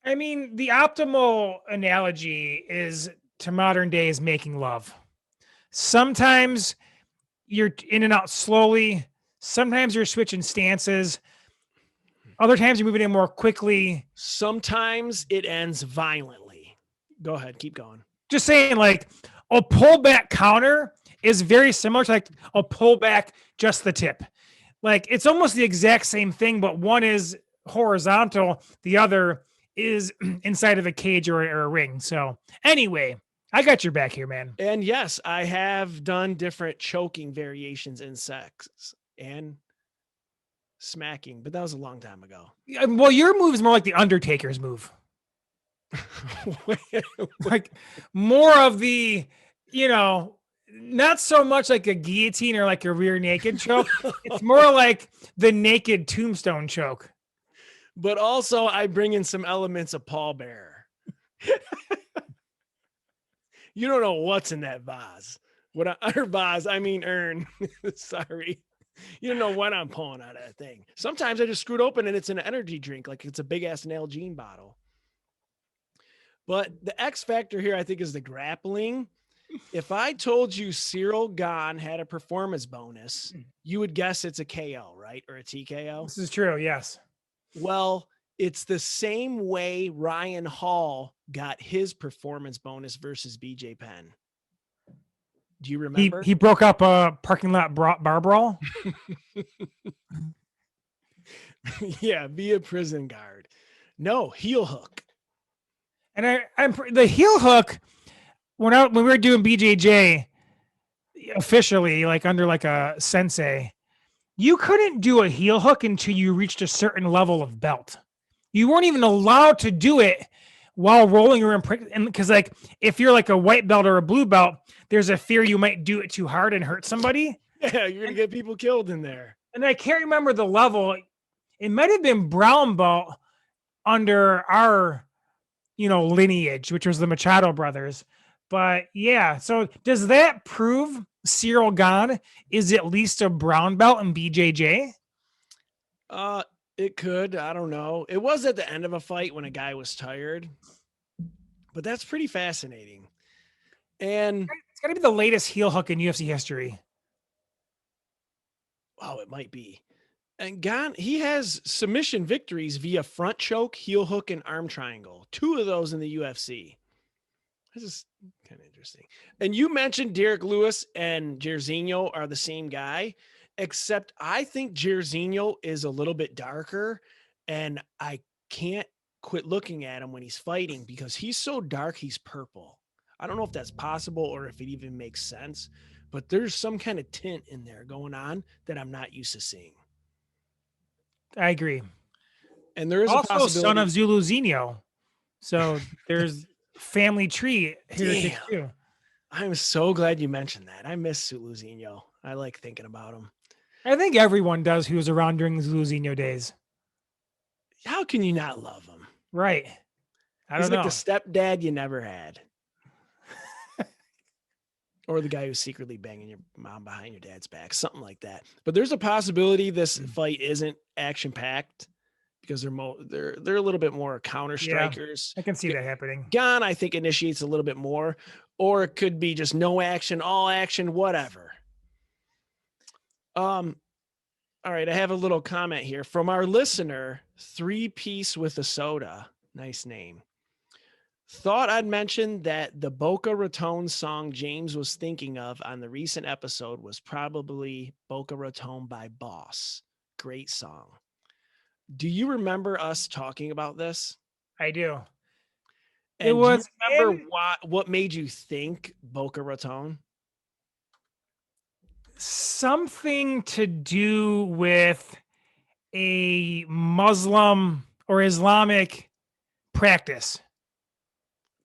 I mean, the optimal analogy is to modern days making love. Sometimes you're in and out slowly. Sometimes you're switching stances. Other times you're moving in more quickly. Sometimes it ends violently. Go ahead. Keep going. Just saying, like, a pullback counter is very similar to like a pullback just the tip. Like, it's almost the exact same thing, but one is horizontal. The other is inside of a cage or a ring. So anyway, I got your back here, man. And yes, I have done different choking variations in sex and smacking, but that was a long time ago. Well, your move is more like the Undertaker's move. Like more of the, not so much like a guillotine or like a rear naked choke. It's more like the naked tombstone choke. But also I bring in some elements of pallbearer. You don't know what's in that vase. Vase, I mean urn. Sorry. You don't know when I'm pulling out of that thing. Sometimes I just screw it open and it's an energy drink, like it's a big ass Nalgene bottle. But the X factor here, I think, is the grappling. If I told you Ciryl Gane had a performance bonus, you would guess it's a KO, right? Or a TKO. This is true. Yes. Well, it's the same way Ryan Hall got his performance bonus versus BJ Penn. Do you remember? He broke up a parking lot bar brawl. Yeah, via prison guard. No, heel hook. And I'm the heel hook. When we were doing BJJ officially, like under like a sensei, you couldn't do a heel hook until you reached a certain level of belt. You weren't even allowed to do it while rolling or and because like if you're like a white belt or a blue belt, there's a fear you might do it too hard and hurt somebody. Yeah, you're gonna get people killed in there. And I can't remember the level. It might have been brown belt under our, lineage, which was the Machado brothers. But yeah, so does that prove Ciryl Gane is at least a brown belt in BJJ? It could. I don't know. It was at the end of a fight when a guy was tired, but that's pretty fascinating. And it's got to be the latest heel hook in UFC history. Oh, it might be. And Gane, he has submission victories via front choke, heel hook, and arm triangle. 2 of those in the UFC. This is kind of interesting. And you mentioned Derek Lewis and Jairzinho are the same guy, except I think Jairzinho is a little bit darker, and I can't quit looking at him when he's fighting because he's so dark, he's purple. I don't know if that's possible or if it even makes sense, but there's some kind of tint in there going on that I'm not used to seeing. I agree. And there is also a possibility. Son of Zuluzinho. So there's family tree heritage too. I'm so glad you mentioned that. I miss Zuluzinho. I like thinking about him. I think everyone does who was around during Zuluzinho days. How can you not love him? Right. He's like the stepdad you never had. Or the guy who's secretly banging your mom behind your dad's back, something like that. But there's a possibility this fight isn't action packed because they're a little bit more counter strikers. Yeah, I can see that happening. Gane, I think, initiates a little bit more, or it could be just no action, all action, whatever. All right, I have a little comment here from our listener, 3-piece with a soda. Nice name. Thought I'd mention that the Boca Raton song James was thinking of on the recent episode was probably Boca Raton by Boss. Great song. Do you remember us talking about this? I do. And do you remember what made you think Boca Raton? Something to do with a Muslim or Islamic practice.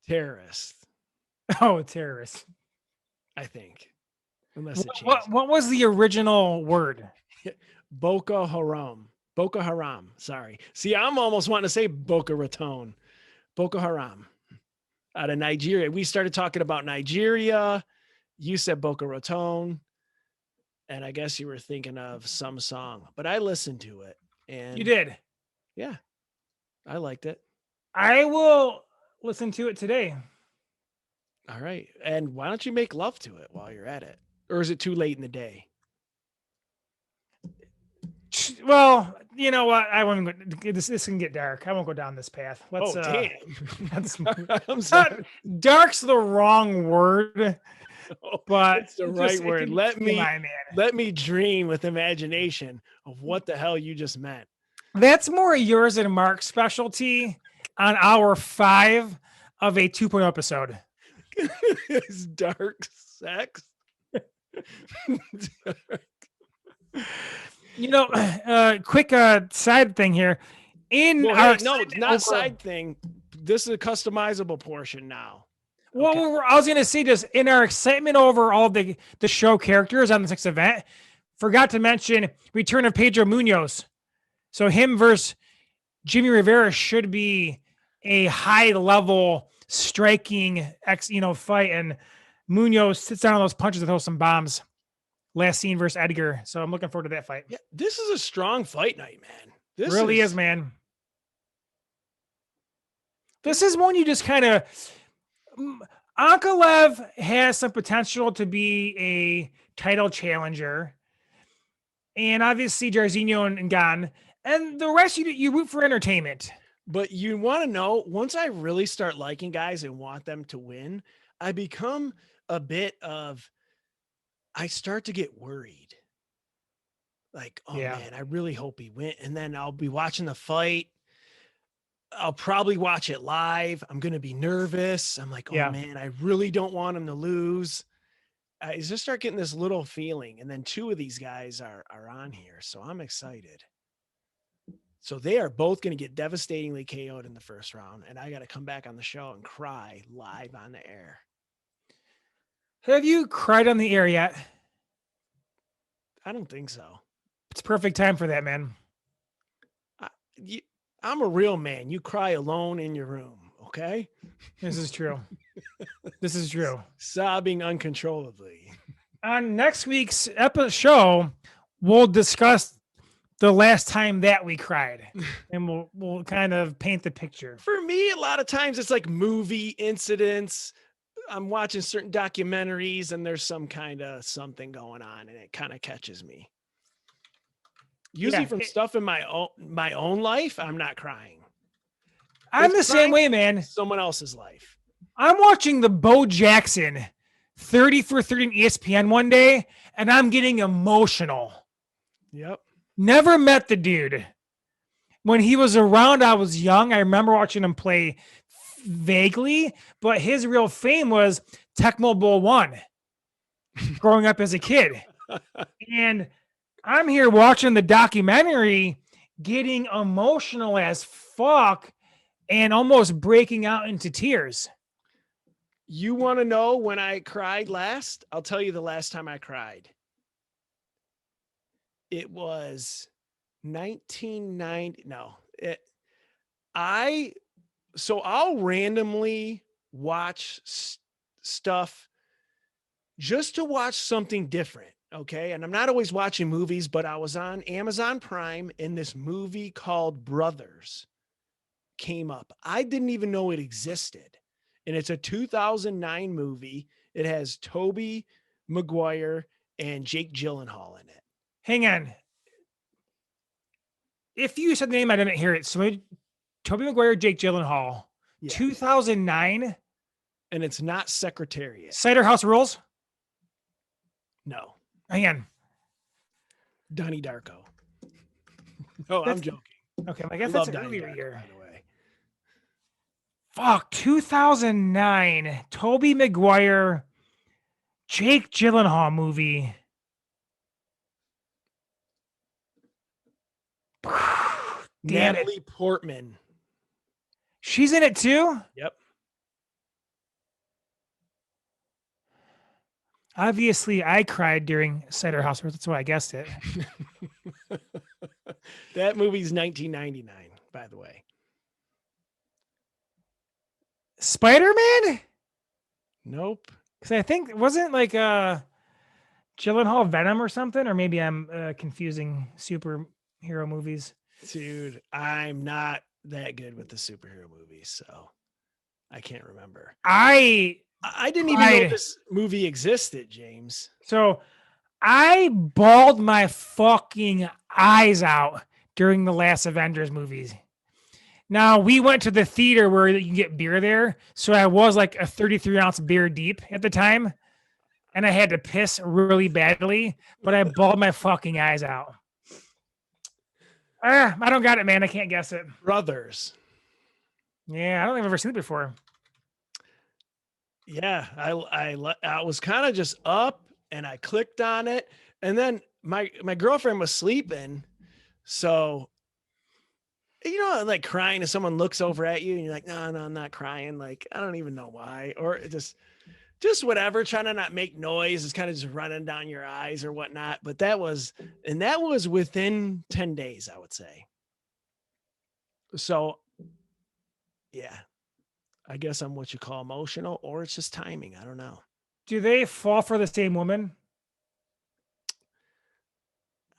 Terrorist. Oh, terrorist. I think. Unless it changed. What was the original word? Boko Haram. Boko Haram. Sorry. See, I'm almost wanting to say Boca Raton. Boko Haram. Out of Nigeria. We started talking about Nigeria. You said Boca Raton. And I guess you were thinking of some song. But I listened to it. And you did? Yeah. I liked it. I will listen to it today. All right. And why don't you make love to it while you're at it? Or is it too late in the day? Well, you know what? I won't go. This can get dark. I won't go down this path. Let's. Damn. I'm sorry. Dark's the wrong word, but it's the right word. Let me dream with imagination of what the hell you just meant. That's more yours and Mark's specialty on hour 5 of a 2.0 episode. It's dark sex. Quick side thing here. Not side thing. This is a customizable portion now. Well, okay. I was going to say just in our excitement over all the show characters on this next event, forgot to mention return of Pedro Munoz. So him versus Jimmy Rivera should be a high level striking fight, and Munoz sits down on those punches and throws some bombs. last seen versus Edgar. So I'm looking forward to that fight. Yeah, this is a strong fight night, man. This really is, man. This is one you just kind of. Ankalaev has some potential to be a title challenger. And obviously Jairzinho and Gane. And the rest you root for entertainment. But you want to know, once I really start liking guys and want them to win, I become a bit of, I start to get worried. Like, oh man, I really hope he wins. And then I'll be watching the fight. I'll probably watch it live. I'm going to be nervous. I'm like, oh man, I really don't want him to lose. I just start getting this little feeling. And then two of these guys are on here. So I'm excited. So they are both going to get devastatingly KO'd in the first round. And I got to come back on the show and cry live on the air. Have you cried on the air yet? I don't think so. It's perfect time for that, man. I'm a real man. You cry alone in your room. Okay. This is true. This is true. Sobbing uncontrollably. On next week's show, we'll discuss the last time that we cried, and we'll kind of paint the picture. For me, a lot of times it's like movie incidents. I'm watching certain documentaries and there's some kind of something going on and it kind of catches me. Usually from stuff in my own life, I'm not crying. I'm the same way, man. Someone else's life. I'm watching the Bo Jackson 30 for 30 on ESPN one day, and I'm getting emotional. Yep. Never met the dude. When he was around, I was young. I remember watching him play vaguely, but his real fame was Tecmo Bowl 1 growing up as a kid. And I'm here watching the documentary, getting emotional as fuck and almost breaking out into tears. You want to know when I cried last? I'll tell you the last time I cried. It was 1990. No, I'll randomly watch stuff just to watch something different. Okay. And I'm not always watching movies, but I was on Amazon Prime and this movie called Brothers came up. I didn't even know it existed. And it's a 2009 movie. It has Tobey Maguire and Jake Gyllenhaal in it. Hang on. If you said the name, I didn't hear it. So Tobey Maguire, Jake Gyllenhaal, 2009. And it's not Secretariat. Cider House Rules? No. Hang on. Donnie Darko. Oh, I'm joking. Okay, I guess that's an earlier year. By the way. Fuck, 2009. Tobey Maguire, Jake Gyllenhaal movie. Damn Natalie Portman. She's in it too? Yep. Obviously, I cried during Cider House. That's why I guessed it. That movie's 1999, by the way. Spider-Man? Nope. Because I think, wasn't like Gyllenhaal Venom or something? Or maybe I'm confusing superhero movies. Dude, I'm not that good with the superhero movies, so I can't remember. I didn't even know this movie existed, James. So I bawled my fucking eyes out during the last Avengers movies. Now, we went to the theater where you can get beer there, so I was like a 33-ounce beer deep at the time, and I had to piss really badly, but I bawled my fucking eyes out. I don't got it, man. I can't guess it. Brothers. Yeah, I don't think I've ever seen it before. Yeah, I was kind of just up and I clicked on it, and then my girlfriend was sleeping, so like crying if someone looks over at you and you're like, no, I'm not crying. Like, I don't even know why, or just whatever, trying to not make noise. It's kind of just running down your eyes or whatnot. But that was within 10 days, I would say. So yeah, I guess I'm what you call emotional, or it's just timing. I don't know. Do they fall for the same woman?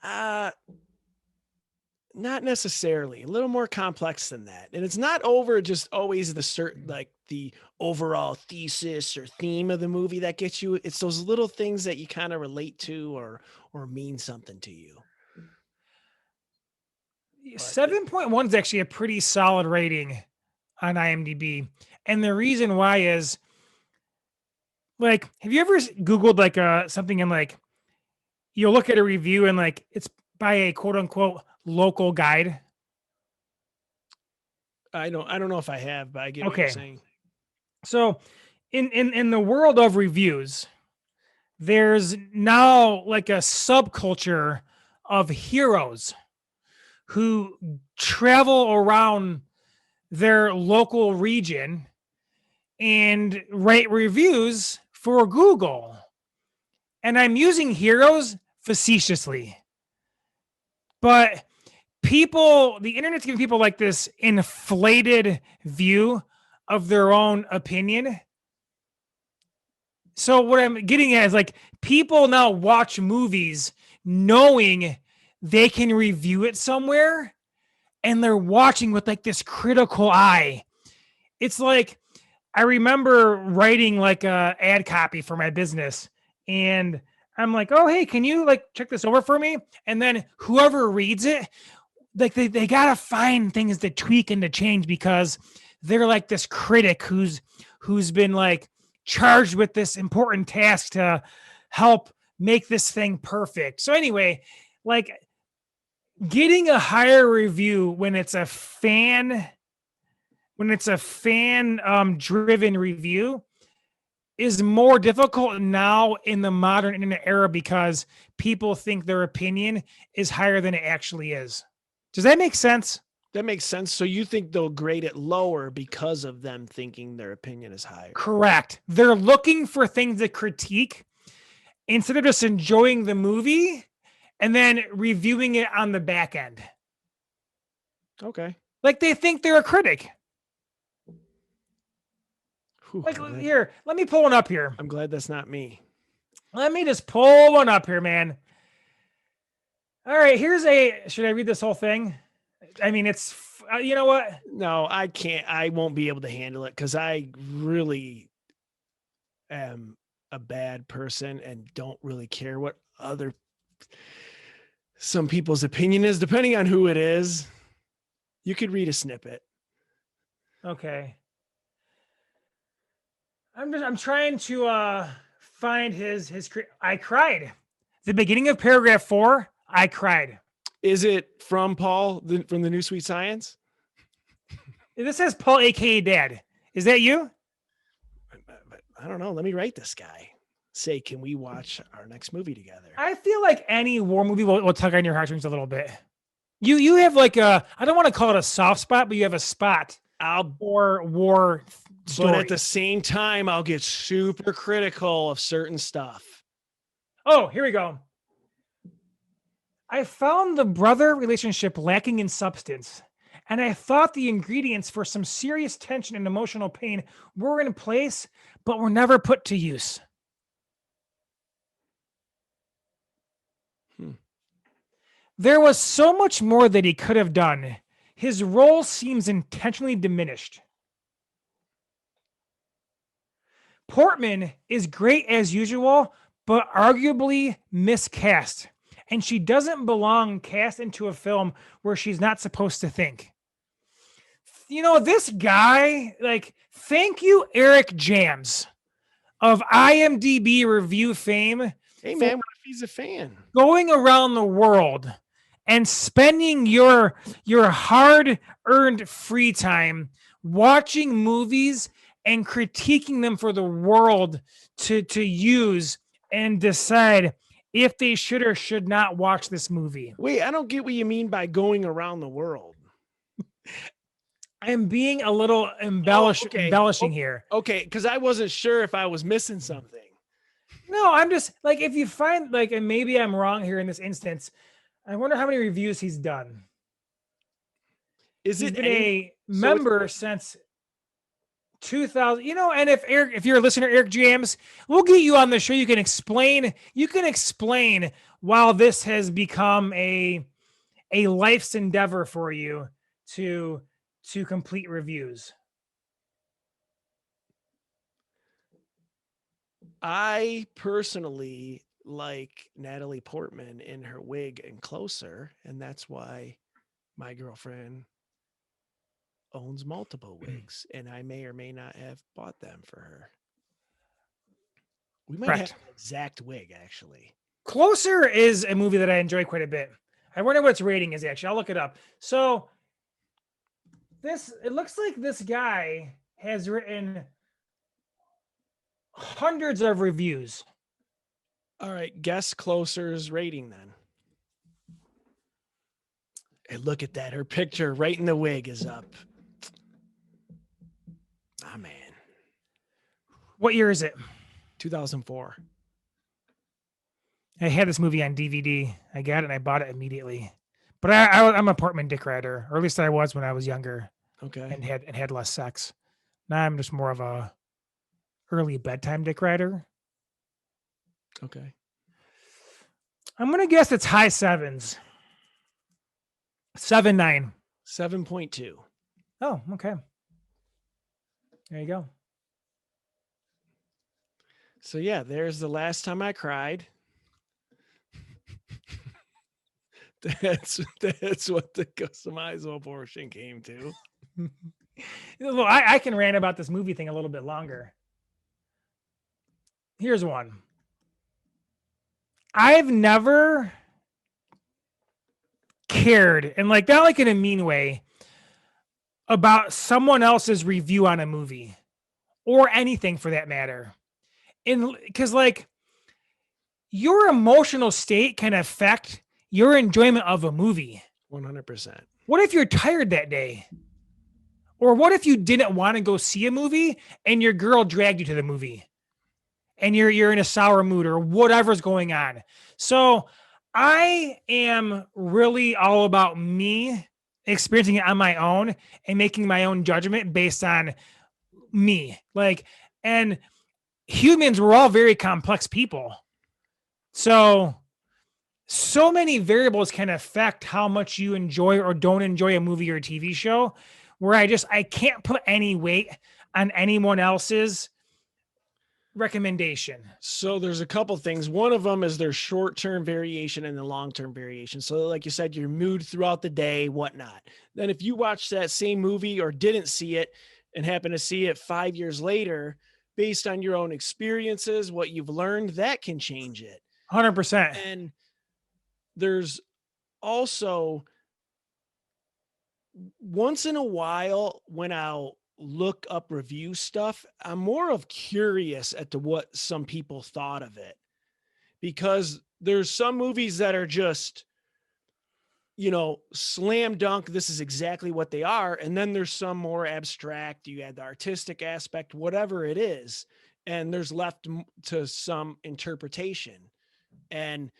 Not necessarily. A little more complex than that. And it's not over just always like the overall thesis or theme of the movie that gets you. It's those little things that you kind of relate to or mean something to you. 7.1 is actually a pretty solid rating on IMDb. And the reason why is, like, have you ever Googled like something and like you'll look at a review and like it's by a quote unquote local guide? I don't know if I have, but I get what you're saying. So in the world of reviews, there's now like a subculture of heroes who travel around their local region and write reviews for Google. And I'm using heroes facetiously. But the internet's giving people like this inflated view of their own opinion. So what I'm getting at is like people now watch movies knowing they can review it somewhere, and they're watching with like this critical eye. It's like, I remember writing like a ad copy for my business, and I'm like, oh, hey, can you like check this over for me? And then whoever reads it, like they got to find things to tweak and to change because they're like this critic who's been like charged with this important task to help make this thing perfect. So anyway, like getting a higher review when it's a fan driven review is more difficult now in the modern internet era because people think their opinion is higher than it actually is. Does that make sense? That makes sense. So you think they'll grade it lower because of them thinking their opinion is higher? Correct. They're looking for things to critique instead of just enjoying the movie and then reviewing it on the back end. Okay. Like they think they're a critic. Whew, like here, let me pull one up here. I'm glad that's not me. Let me just pull one up here, man. All right, should I read this whole thing? I mean, it's, you know what? No, I can't. I won't be able to handle it because I really am a bad person and don't really care what some people's opinion is, depending on who it is. You could read a snippet. Okay. I'm trying to find his. I cried. The beginning of paragraph 4. I cried. Is it from Paul from the New Sweet Science? This says Paul, aka Dad. Is that you? I don't know. Let me write this guy. Say, can we watch our next movie together? I feel like any war movie will tug on your heartstrings a little bit. You have like I don't want to call it a soft spot, but you have a spot for war stories. But at the same time, I'll get super critical of certain stuff. Oh, here we go. I found the brother relationship lacking in substance, and I thought the ingredients for some serious tension and emotional pain were in place, but were never put to use. There was so much more that he could have done. His role seems intentionally diminished. Portman is great as usual, but arguably miscast. And she doesn't belong cast into a film where she's not supposed to think. You know, this guy, like, thank you, Eric Jams of IMDb review fame. Hey, man, what if he's a fan? Going around the world and spending your hard-earned free time watching movies and critiquing them for the world to use and decide if they should or should not watch this movie. Wait, I don't get what you mean by going around the world. I'm being a little embellishing here. Okay, because I wasn't sure if I was missing something. No, I'm just like, if you find like, and maybe I'm wrong here in this instance, I wonder how many reviews he's done. He's been a member since 2000, and if you're a listener, Eric Jams, we'll get you on the show. You can explain while this has become a life's endeavor for you to complete reviews. I personally like Natalie Portman in her wig and Closer, and that's why my girlfriend owns multiple wigs, and I may or may not have bought them for her. We might have an exact wig, actually. Closer is a movie that I enjoy quite a bit. I wonder what its rating is, actually. I'll look it up. So it looks like this guy has written hundreds of reviews. All right, guess Closer's rating then. And look at that. Her picture right in the wig is up. Ah, man. What year is it? 2004. I had this movie on DVD. I got it and I bought it immediately. But I'm a Portman dick rider, or at least I was when I was younger. Okay. And had less sex. Now I'm just more of a early bedtime dick rider. Okay. I'm gonna guess it's high sevens. 7.9. 7.2. Oh, okay. There you go. So yeah, there's the last time I cried. That's what the customizable portion came to. Well, I can rant about this movie thing a little bit longer. Here's one. I've never cared, and like not like in a mean way, about someone else's review on a movie or anything for that matter. Because like your emotional state can affect your enjoyment of a movie. 100%. What if you're tired that day? Or what if you didn't want to go see a movie and your girl dragged you to the movie and you're in a sour mood or whatever's going on? So I am really all about me experiencing it on my own and making my own judgment based on me. Like, and humans, we're all very complex people. So many variables can affect how much you enjoy or don't enjoy a movie or a TV show, where I can't put any weight on anyone else's recommendation. So there's a couple things. One of them is their short-term variation and the long-term variation. So like you said, your mood throughout the day, whatnot. Then if you watch that same movie or didn't see it and happen to see it 5 years later, based on your own experiences, what you've learned, that can change it. 100%. And there's also once in a while when I'll look up review stuff, I'm more of curious as to what some people thought of it, because there's some movies that are just, slam dunk. This is exactly what they are. And then there's some more abstract. You add the artistic aspect, whatever it is. And there's left to some interpretation. And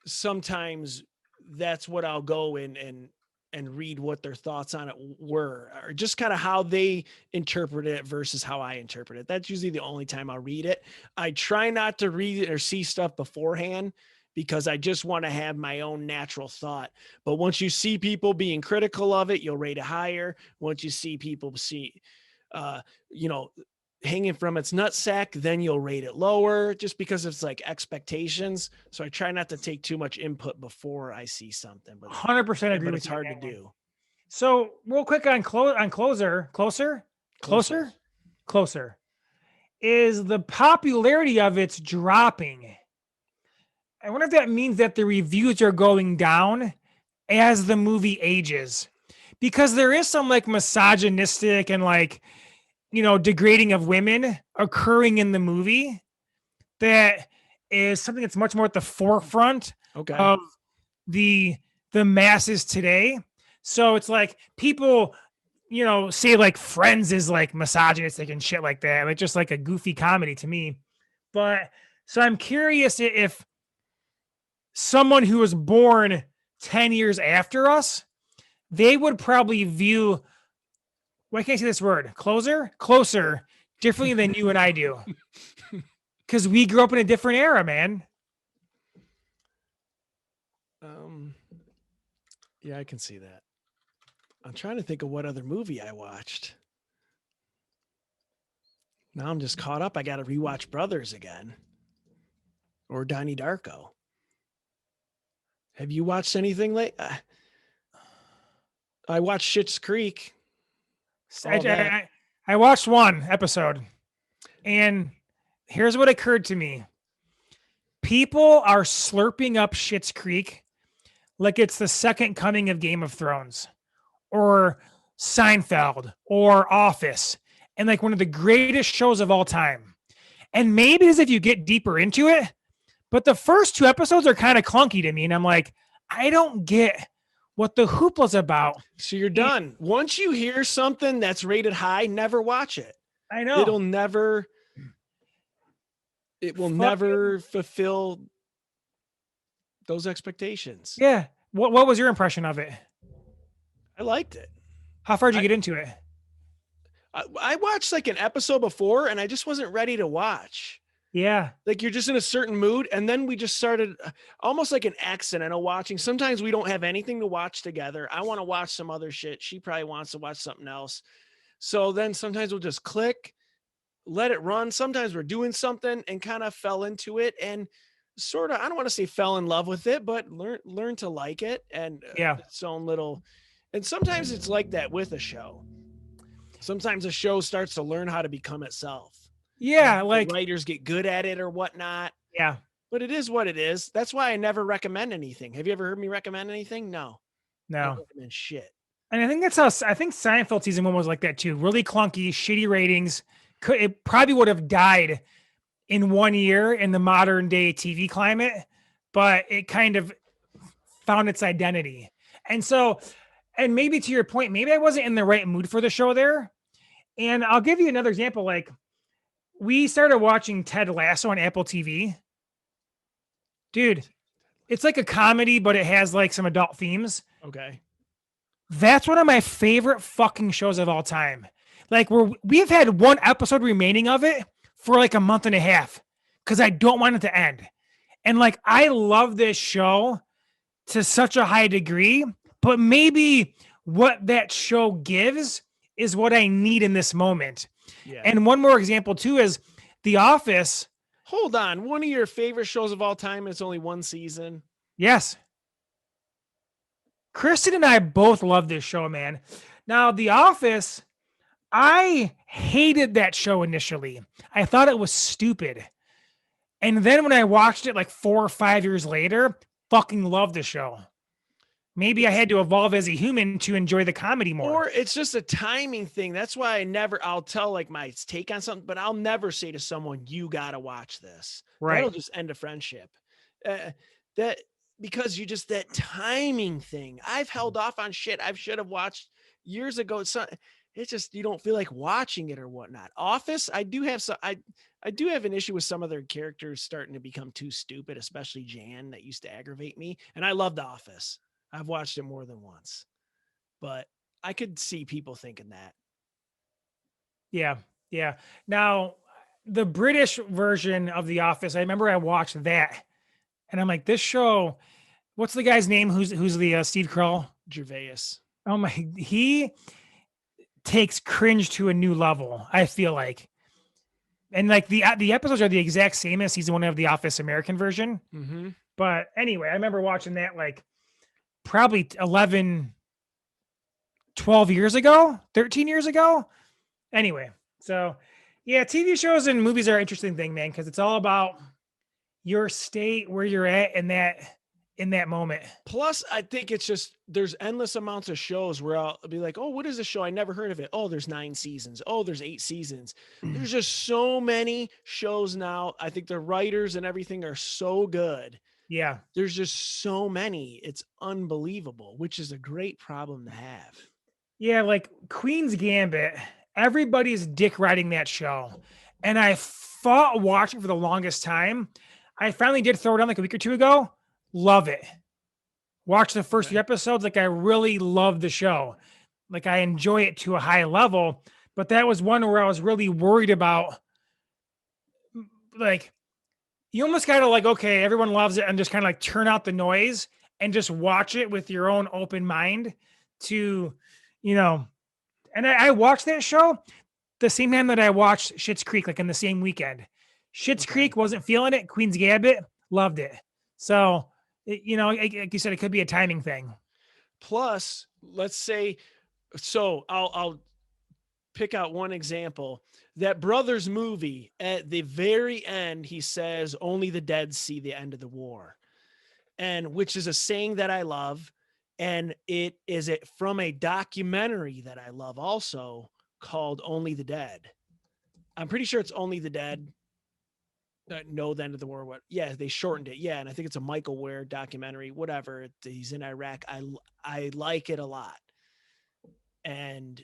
sometimes that's what I'll go in and read what their thoughts on it were, or just kind of how they interpret it versus how I interpret it. That's usually the only time I'll read it. I try not to read it or see stuff beforehand because I just want to have my own natural thought. But once you see people being critical of it, you'll rate it higher. Once you see people hanging from its nutsack, then you'll rate it lower, just because it's like expectations. So I try not to take too much input before I see something. But 100% agree. But with it's hard to do. So real quick on Closer is the popularity of it's dropping. I wonder if that means that the reviews are going down as the movie ages, because there is some like misogynistic and like, degrading of women occurring in the movie that is something that's much more at the forefront of the masses today. So it's like people, say like Friends is like misogynistic and shit like that. Like just like a goofy comedy to me. But so I'm curious if someone who was born 10 years after us, they would probably view why can't I say this word? Closer, differently than you and I do. Because we grew up in a different era, man. Yeah, I can see that. I'm trying to think of what other movie I watched. Now I'm just caught up. I got to rewatch Brothers again, or Donnie Darko. Have you watched anything late? I watched Schitt's Creek. I watched one episode, and here's what occurred to me. People are slurping up Schitt's Creek like it's the second coming of Game of Thrones or Seinfeld or Office, and like one of the greatest shows of all time. And maybe as if you get deeper into it, but the first 2 episodes are kind of clunky to me. And I'm like, I don't get what the hoopla's about. So you're done. Once you hear something that's rated high, never watch it. I know. It will never fulfill those expectations. Yeah. What was your impression of it? I liked it. How far did you get into it? I watched like an episode before and I just wasn't ready to watch. Yeah. Like you're just in a certain mood. And then we just started almost like an accidental watching. Sometimes we don't have anything to watch together. I want to watch some other shit. She probably wants to watch something else. So then sometimes we'll just click, let it run. Sometimes we're doing something and kind of fell into it and sort of, I don't want to say fell in love with it, but learn to like it and its own little. And sometimes it's like that with a show. Sometimes a show starts to learn how to become itself. Yeah, like writers get good at it or whatnot. Yeah. But it is what it is. That's why I never recommend anything. Have you ever heard me recommend anything? No. No. I don't recommend shit. And I think that's how I think Seinfeld season 1 was like that too. Really clunky, shitty ratings. It probably would have died in 1 year in the modern day TV climate, but it kind of found its identity. And so, and maybe to your point, maybe I wasn't in the right mood for the show there. And I'll give you another example. Like we started watching Ted Lasso on Apple TV. Dude, it's like a comedy, but it has like some adult themes. Okay. That's one of my favorite fucking shows of all time. Like we've had 1 episode remaining of it for like a month and a half because I don't want it to end. And like, I love this show to such a high degree, but maybe what that show gives is what I need in this moment. Yeah. And one more example too is The Office. Hold on. One of your favorite shows of all time is only 1 season. Yes. Kristen and I both love this show, man. Now, The Office, I hated that show initially. I thought it was stupid. And then when I watched it like 4 or 5 years later, fucking loved the show. Maybe I had to evolve as a human to enjoy the comedy more. Or it's just a timing thing. That's why I'll tell like my take on something, but I'll never say to someone, you got to watch this. Right. That'll just end a friendship. Because that timing thing. I've held off on shit I should have watched years ago. It's just, you don't feel like watching it or whatnot. Office, I do have an issue with some of their characters starting to become too stupid, especially Jan, that used to aggravate me. And I love The Office. I've watched it more than once, but I could see people thinking that. Yeah. Yeah. Now the British version of The Office, I remember I watched that and I'm like, this show, what's the guy's name? Who's the Steve Carell? Gervais. Oh my, he takes cringe to a new level. I feel like, and like the episodes are the exact same as season 1 of The Office American version. Mm-hmm. But anyway, I remember watching that like probably 11, 12 years ago, 13 years ago. Anyway, so yeah, TV shows and movies are an interesting thing, man, because it's all about your state, where you're at in that moment. Plus, I think it's just, there's endless amounts of shows where I'll be like, oh, what is this show? I never heard of it. Oh, there's 9 seasons. Oh, there's 8 seasons. There's just so many shows now. I think the writers and everything are so good. Yeah. There's just so many. It's unbelievable, which is a great problem to have. Yeah. Like Queen's Gambit, everybody's dick riding that show. And I fought watching for the longest time. I finally did throw it on like a week or 2 ago. Love it. Watch the first few episodes. Like I really love the show. Like I enjoy it to a high level, but that was one where I was really worried about, like, you almost got to like, okay, everyone loves it, and just kind of like turn out the noise and just watch it with your own open mind to, you know, and I watched that show the same time that I watched Schitt's Creek, like in the same weekend. Schitt's Creek wasn't feeling it. Queen's Gambit loved it. So, like you said, it could be a timing thing. Plus, let's say, so I'll pick out one example. That Brothers movie, at the very end, he says, "Only the dead see the end of the war," and which is a saying that I love. And it is from a documentary that I love also, called Only the Dead. I'm pretty sure it's Only the Dead Know the End of the War. What? Yeah, they shortened it. Yeah, and I think it's a Michael Ware documentary. Whatever. He's in Iraq. I like it a lot. And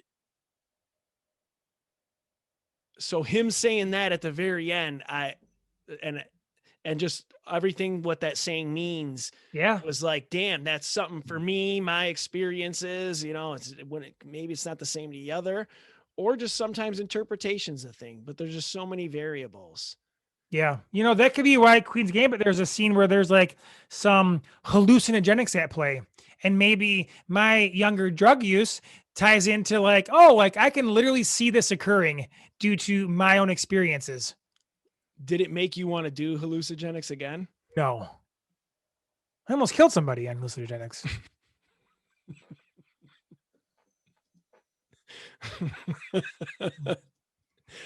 so him saying that at the very end, and just everything what that saying means, was like, damn, that's something for me. My experiences, it's maybe it's not the same to the other, or just sometimes interpretation's a thing. But there's just so many variables. Yeah. That could be why Queen's Gambit, there's a scene where there's like some hallucinogenics at play. And maybe my younger drug use ties into like, oh, like I can literally see this occurring due to my own experiences. Did it make you want to do hallucinogenics again? No. I almost killed somebody on hallucinogenics.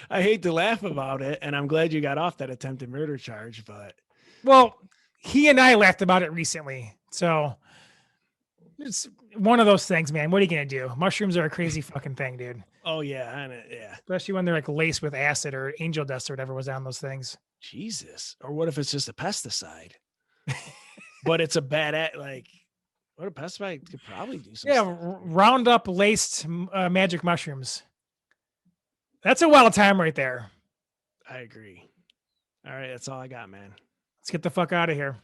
I hate to laugh about it, and I'm glad you got off that attempted murder charge, but. Well, he and I laughed about it recently. So it's one of those things, man. What are you going to do? Mushrooms are a crazy fucking thing, dude. Oh, yeah. Yeah. Especially when they're like laced with acid or angel dust or whatever was on those things. Jesus. Or what if it's just a pesticide? But it's a bad, what a pesticide could probably do something. Yeah, Roundup laced magic mushrooms. That's a wild time right there. I agree. All right, that's all I got, man. Let's get the fuck out of here.